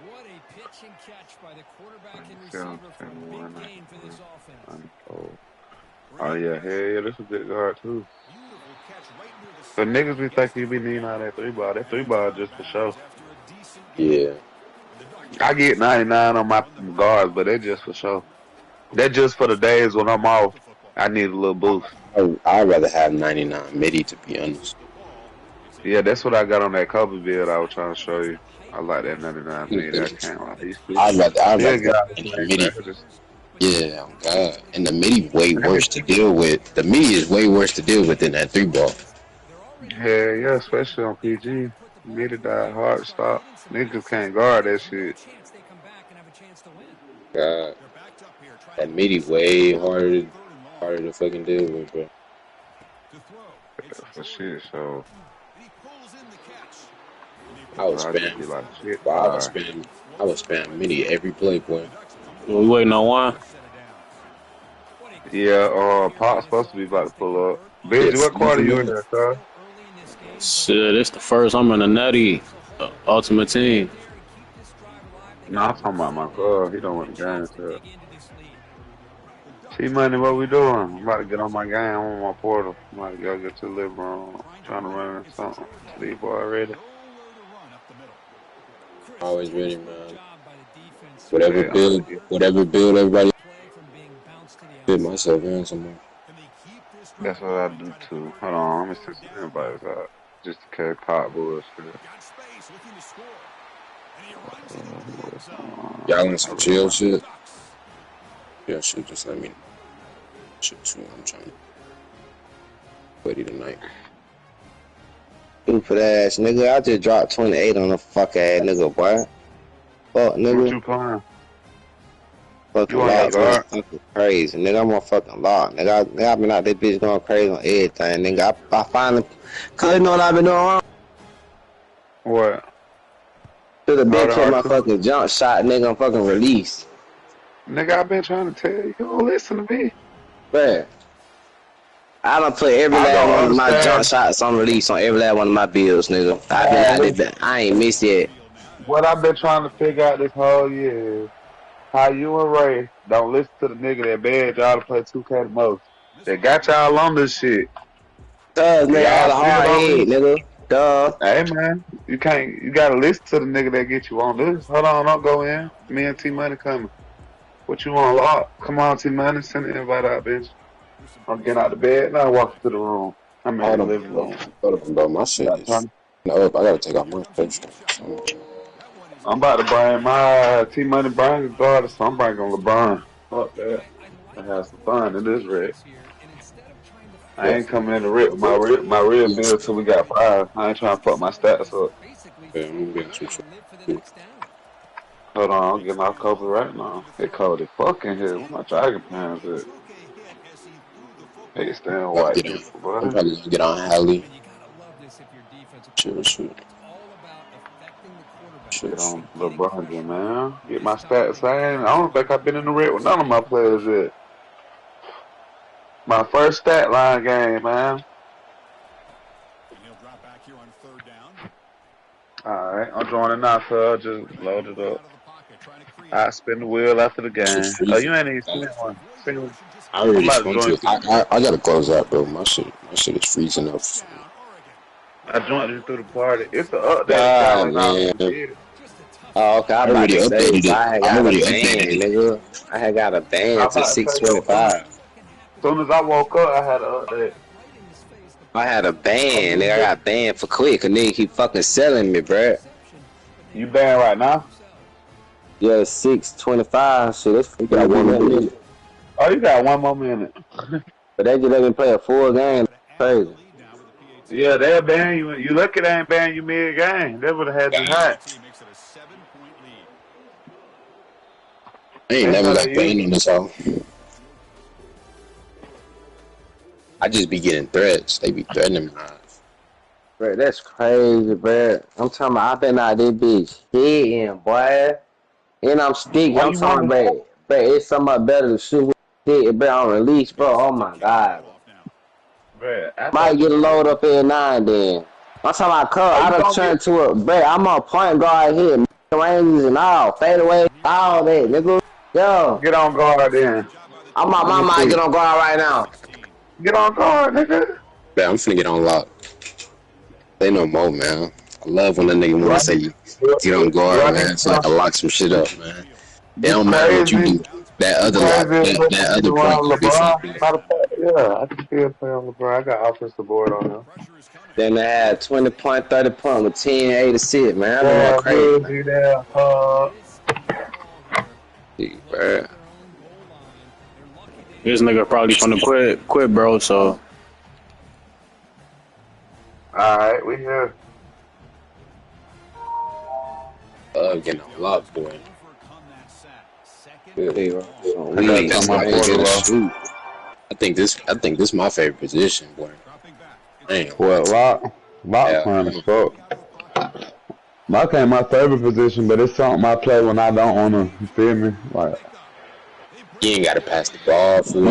What a pitch and catch by the quarterback and 27, receiver for a 21, big gain for this 94, offense. 94. Oh, yeah, hell yeah, this is a good guard, too. The niggas be thinking you be needing out that 3 ball. That 3 ball just for show. Yeah. I get 99 on my guards, but they just for show. They're just for the days when I'm off. I need a little boost. I'd rather have 99 midi, to be honest. Yeah, that's what I got on that Kobe build I was trying to show you. I like that 99 mid. I can't lie. I'd rather Get out in the the way, midi. man. Yeah, oh God. And the midi way worse to deal with. The midi is way worse to deal with than that 3 ball. Hell yeah, especially on PG. Mid to die hard to stop. Niggas can't guard that shit. God. That midi way harder to fucking deal with, bro. For shit, so I was I just be spamming. like, shit, Well, fire. I was spamming midi every play, boy. We waiting on one. Yeah, Pop's supposed to be about to pull up. Benji, what quarter you in there, cuz? Shit, it's the first. I'm in the Natty Ultimate Team. No, I'm talking about my cuz. He don't want the game, so. T-Money, what we doing? I'm about to get on my game. I'm on my portal. I'm about to go get to the living room. Trying to run something. Sleep already. Always ready, man. Whatever build everybody fit myself in somewhere. That's what I do too. Hold on, let me send some invites out. Just in case Pop bullshit. Y'all want some chill shit? Yeah, shit, just let me know. Shit too, I'm trying to buddy tonight. Stupid ass nigga, I just dropped 28 on a fuck ass nigga, boy. Fuck nigga. What you playing? Fucking You on lock, that guard? fucking crazy. Nigga, I'm on fucking lock. Nigga, I been out this bitch going crazy on everything. Nigga, I finally, cause you know what I've been doing wrong? What? Should have been put my R2? fucking jump shot, nigga, on fucking release. Nigga, I've been trying to tell you. You don't listen to me. Bruh. I done put every last one of my jump shots on release on every last one of my builds, nigga. I been out there, I ain't missed yet. What I've been trying to figure out this whole year is how you and Ray don't listen to the nigga that begged y'all to play 2K the most. They got y'all on this shit. Cause nigga, I had a Y'all hard head, nigga. Duh. Hey man, you gotta listen to the nigga that get you on this. Hold on, don't go in. Me and T Money coming. What you want, Lock? Come on, T Money, send the invite out, bitch. I'm getting out of bed now, walking to the room. I'm in the living room. Bro, my shit is up. I gotta take out my face. I'm about to bring my T Money Brian guard, so I'm bringing LeBron. Fuck that. I have some fun in this red. I ain't coming in the red with my real build till we got 5. I ain't trying to fuck my stats up. Yeah, I'm gonna get some shit. Hold on, I'm getting off Kobe right now. It cold as fuck in here. Where my jogging pants at? Hey, stand white people, bro. I'm probably gonna get on Hallie. Shoot. Get on LeBron, man. Get my stats in. I don't think I've been in the red with none of my players yet. My first stat line game, man. Alright, I'm joining now, so just load it up. I spin the wheel after the game. Oh, you ain't even seen one. I already spun to it. I gotta close out, bro. My shit is freezing up. I joined you through the party. It's an update, God, man. Oh, okay, I already updated it. I already updated it, nigga. I had got a ban to 625. As soon as I woke up, I had an update. I had a ban, nigga. I got banned for quick. A nigga keep fucking selling me, bruh. You banned right now? Yeah, 625. So that's you got 1 minute. Oh, you got 1 more minute. But they just let me play a full game. Crazy. Yeah, they'll ban you. You lucky they ain't ban you mid-game. They would have had you hot. I ain't never got banned in this house. I just be getting threats. They be threatening me. Bro, that's crazy, bro. I'm talking about, I been out this bitch hitting, boy. And I'm sticking. I'm talking about, bro, it's something better to shoot with it, bro, on release, bro. Oh my God. Might get a load up here now and then. I'm talking about cover. I done turned to a bet. I'm a point guard here. Ranges and all. Fade away. All that, nigga. Yo. Get on guard then. I'm my mama might get on guard right now. Get on guard, nigga. Man, I'm finna get on lock. Say no more, man. I love when a nigga wanna say you get on guard, man, so I can lock some shit up, man. It don't matter what you do. That other lock, that other point, yeah, I can still play on LeBron. I got offensive board on him. Then they had 20 point, 30 point with 10, 8 assists, man. I've been going crazy. Man. This nigga probably finna quit, bro. So. All right, we here. Getting a lot, boy. I think this my favorite position, boy. Damn. What, lock playing as fuck. Lock ain't my favorite position, but it's something I play when I don't wanna. You feel me? Like you ain't gotta pass the ball. You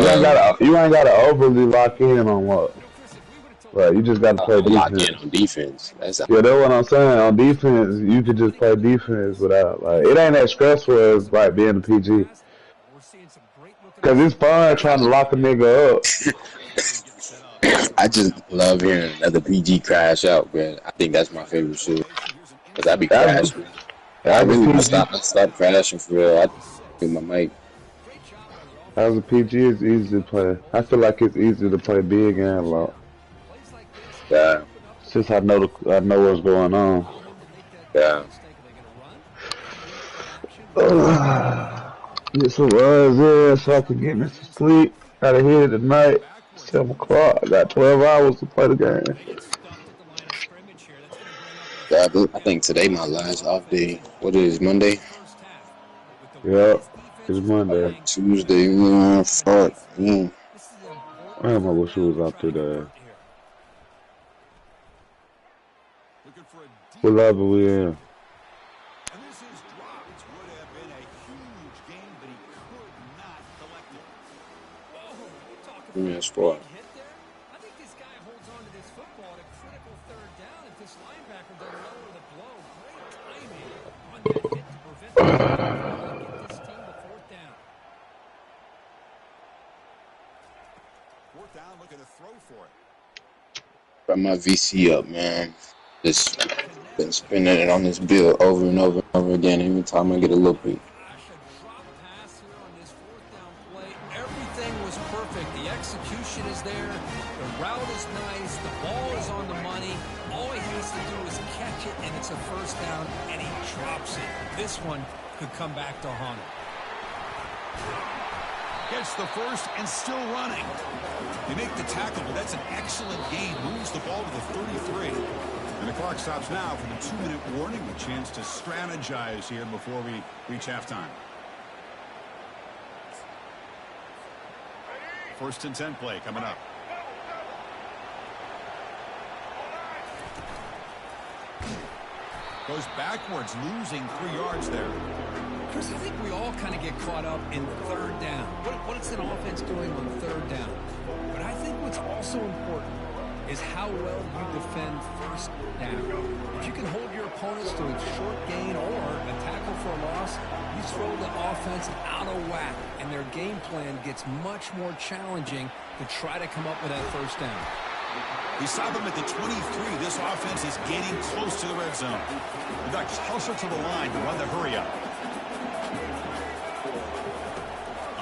ain't gotta overly lock in on what. Right, you just gotta play defense. Lock in on defense. That's what I'm saying. On defense, you could just play defense without it ain't that stressful as like being a PG. Cause it's fun trying to lock a nigga up. I just love hearing another PG crash out, man. I think that's my favorite shit. Cause I be crashing. I really stop crashing for real. I do my mic. As a PG, it's easy to play. I feel like it's easy to play big and low. Yeah. Since I know what's going on. Yeah. Get some runs in so I can get me some sleep. Gotta hit it tonight. 7 o'clock. I got 12 hours to play the game. Yeah, I think today my last off day. What is Monday? Yep, it's Monday. Tuesday, fuck. I wish it was out today. What level we in? Yeah, squad. I think this guy holds on to this football at a critical third down. If this linebacker doesn't lower the blow, great timing on that hit to prevent the get this team to fourth down. Fourth down, looking to throw for it. Got my VC up, man. Just been spinning it on this bill over and over and over again every time I get a look at it. The execution is there. The route is nice. The ball is on the money. All he has to do is catch it, and it's a first down, and he drops it. This one could come back to haunt him. Gets the first and still running. They make the tackle, but that's an excellent gain. Moves the ball to the 33. And the clock stops now for the 2-minute warning. A chance to strategize here before we reach halftime. First and 10 play coming up. Goes backwards, losing 3 yards there. Chris, I think we all kind of get caught up in third down. What's an offense doing on third down? But I think what's also important is how well you defend first down. If you can hold your opponents to a short gain or a tackle for a loss, you throw the offense out of whack, and their game plan gets much more challenging to try to come up with that first down. We stop him at the 23. This offense is getting close to the red zone. The Ducks hustle to the line to run the hurry up.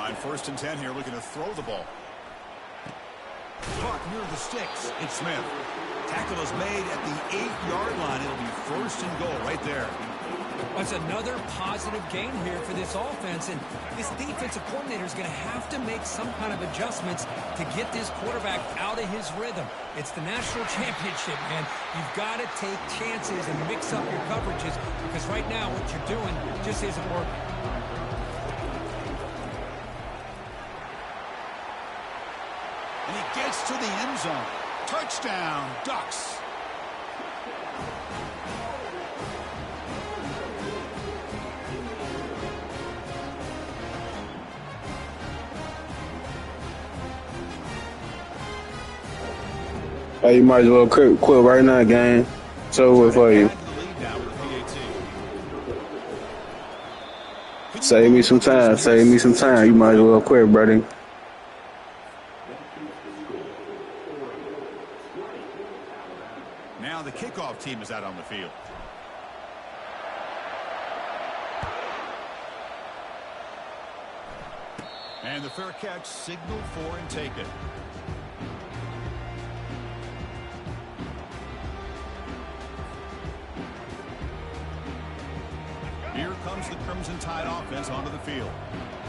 On first and 10 here, looking to throw the ball. Caught near the sticks. It's Smith. Tackle is made at the 8-yard line. It'll be first and goal right there. That's another positive gain here for this offense, and this defensive coordinator is going to have to make some kind of adjustments to get this quarterback out of his rhythm. It's the national championship, man. You've got to take chances and mix up your coverages, because right now what you're doing just isn't working. And he gets to the end zone. Touchdown, Ducks. Hey, you might as well quit right now, gang. So for you. Save me some time. Save me some time. You might as well quit, buddy. Now the kickoff team is out on the field. And the fair catch signaled for and taken. Here comes the Crimson Tide offense onto the field.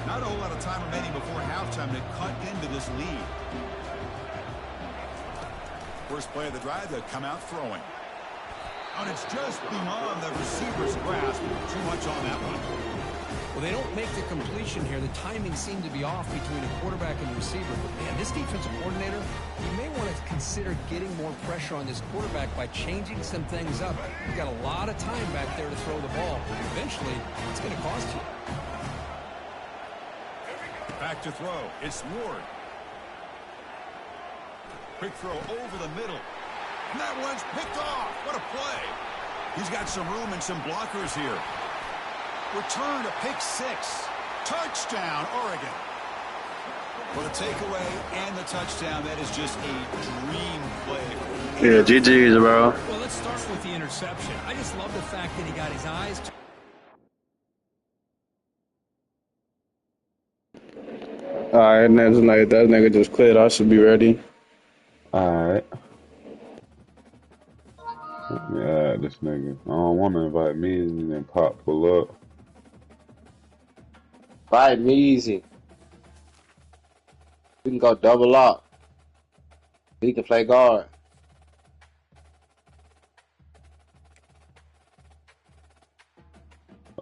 Not a whole lot of time remaining before halftime to cut into this lead. First play of the drive, they'll come out throwing. And it's just beyond the receiver's grasp. Too much on that one. Well, they don't make the completion here. The timing seemed to be off between a quarterback and the receiver. But, man, this defensive coordinator, he may want to consider getting more pressure on this quarterback by changing some things up. You've got a lot of time back there to throw the ball. Eventually, it's going to cost you. Back to throw. It's Ward. Quick throw over the middle. And that one's picked off. What a play. He's got some room and some blockers here. Return to pick 6. Touchdown, Oregon. For the takeaway and the touchdown, that is just a dream play. Yeah, GG's, bro. Well, let's start with the interception. I just love the fact that he got his eyes. All right, next night, that nigga just cleared. I should be ready. Alright. Yeah, this nigga. I don't want to invite me and then Pop pull up. Fight me easy. We can go double up. He can play guard.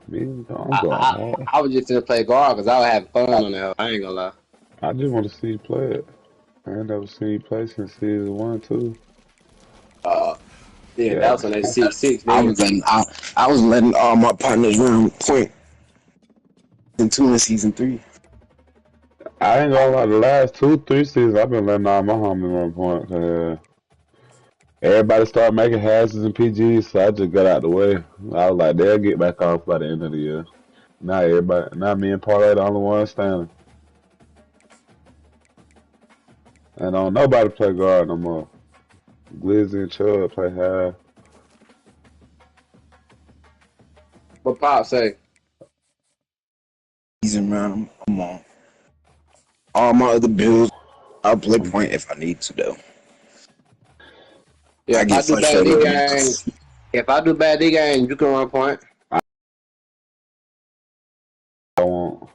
I was just gonna play guard because I was having fun on that. I ain't gonna lie. I just want to see you play it. I ain't never seen you play since season 1, 2. Yeah, that was on that 6-6. I was letting all my partners run point in 2 and season 3. I ain't gonna lie, the last 2-3 seasons I've been letting all my homies run point. Everybody started making hashes and PGs, so I just got out the way. I was like, they'll get back off by the end of the year. Now me and Parlay the only one standing. And don't nobody play guard no more. Glizzy and Chubb play half. What Pop say? Season round, I'm on. All my other bills, I'll play point if I need to, though. Yeah, if I do bad D game, you can run point. I won't.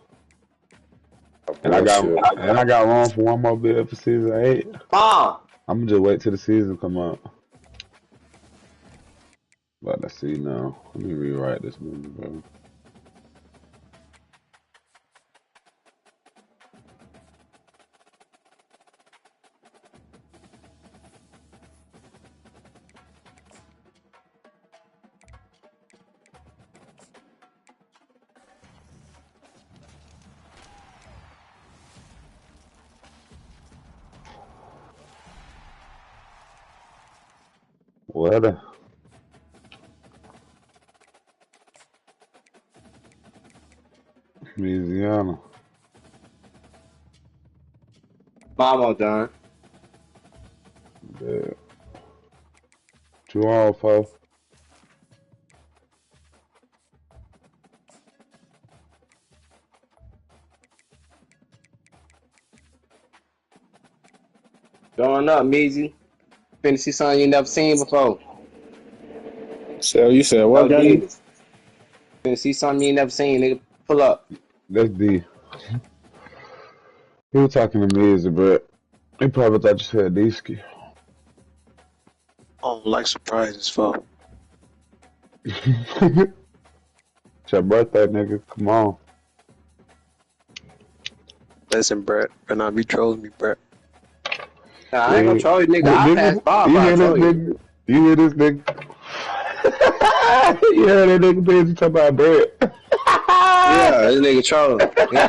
And I got room for one more bid for season 8. I'm gonna just wait till the season come out. But let's see now. Let me rewrite this movie, bro. Weather. Louisiana. Mama done. Yeah. 2 on 4. Going up, Meezy. Finna see something you never seen before. So you said what, Johnny? Finna see something you never seen, nigga. Pull up. That's D. He was talking to me, but he probably thought you said D-ski. I don't like surprises, fuck. It's your birthday, nigga. Come on. Listen, Brett. Better not be trolling me, Brett. Nah, I ain't gonna troll you, nigga. I pass Bob. You hear this nigga? You hear this nigga? You heard that nigga bitch talking about Brett? Yeah, this nigga trolling. Yeah.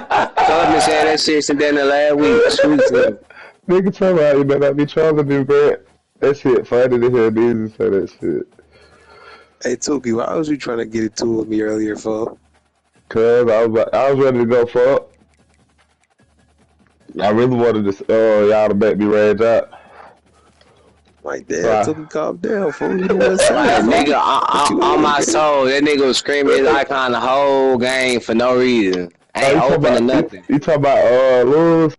Told me saying that shit since then the last week. Nigga talking about you better not be trolling me, Brett. That shit funny to hear these say that shit. Hey, Tuki, why was you trying to get it to with me earlier, for? Cause I was ready to go fuck. I really wanted this y'all to make me rage out. Like, damn, Tuki, calm down, fool. You know what's Like, up, nigga, on my soul, that nigga was screaming his icon the whole game for no reason. Ain't open to nothing. You talking about Luz?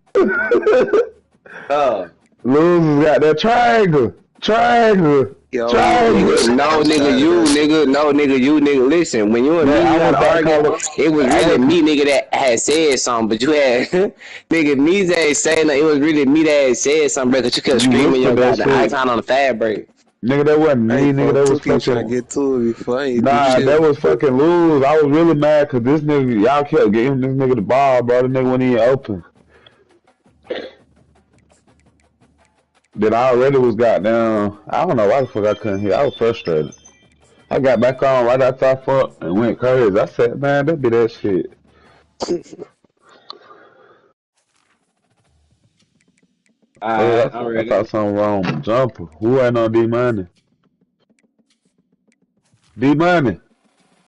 Luz got that triangle. Yo, nigga, no nigga, you nigga. Listen, when you and me had arguing, it was really me, nigga, that had said something. But you had nigga me that saying that it was really me that had said something, bro. Cause you kept screaming your goddamn icon on the fast break. Nigga, that wasn't me. Nigga, that was fucking. Trying to get to it before That was fucking Luz. I was really mad because this nigga, y'all kept giving this nigga the ball, bro. The nigga wasn't even open. Then I already was goddamn. I don't know why the fuck I couldn't hear. I was frustrated. I got back on right after I fucked and went crazy. I said, man, that be that shit. I thought something wrong with jumper. Who ain't on D Money? D Money.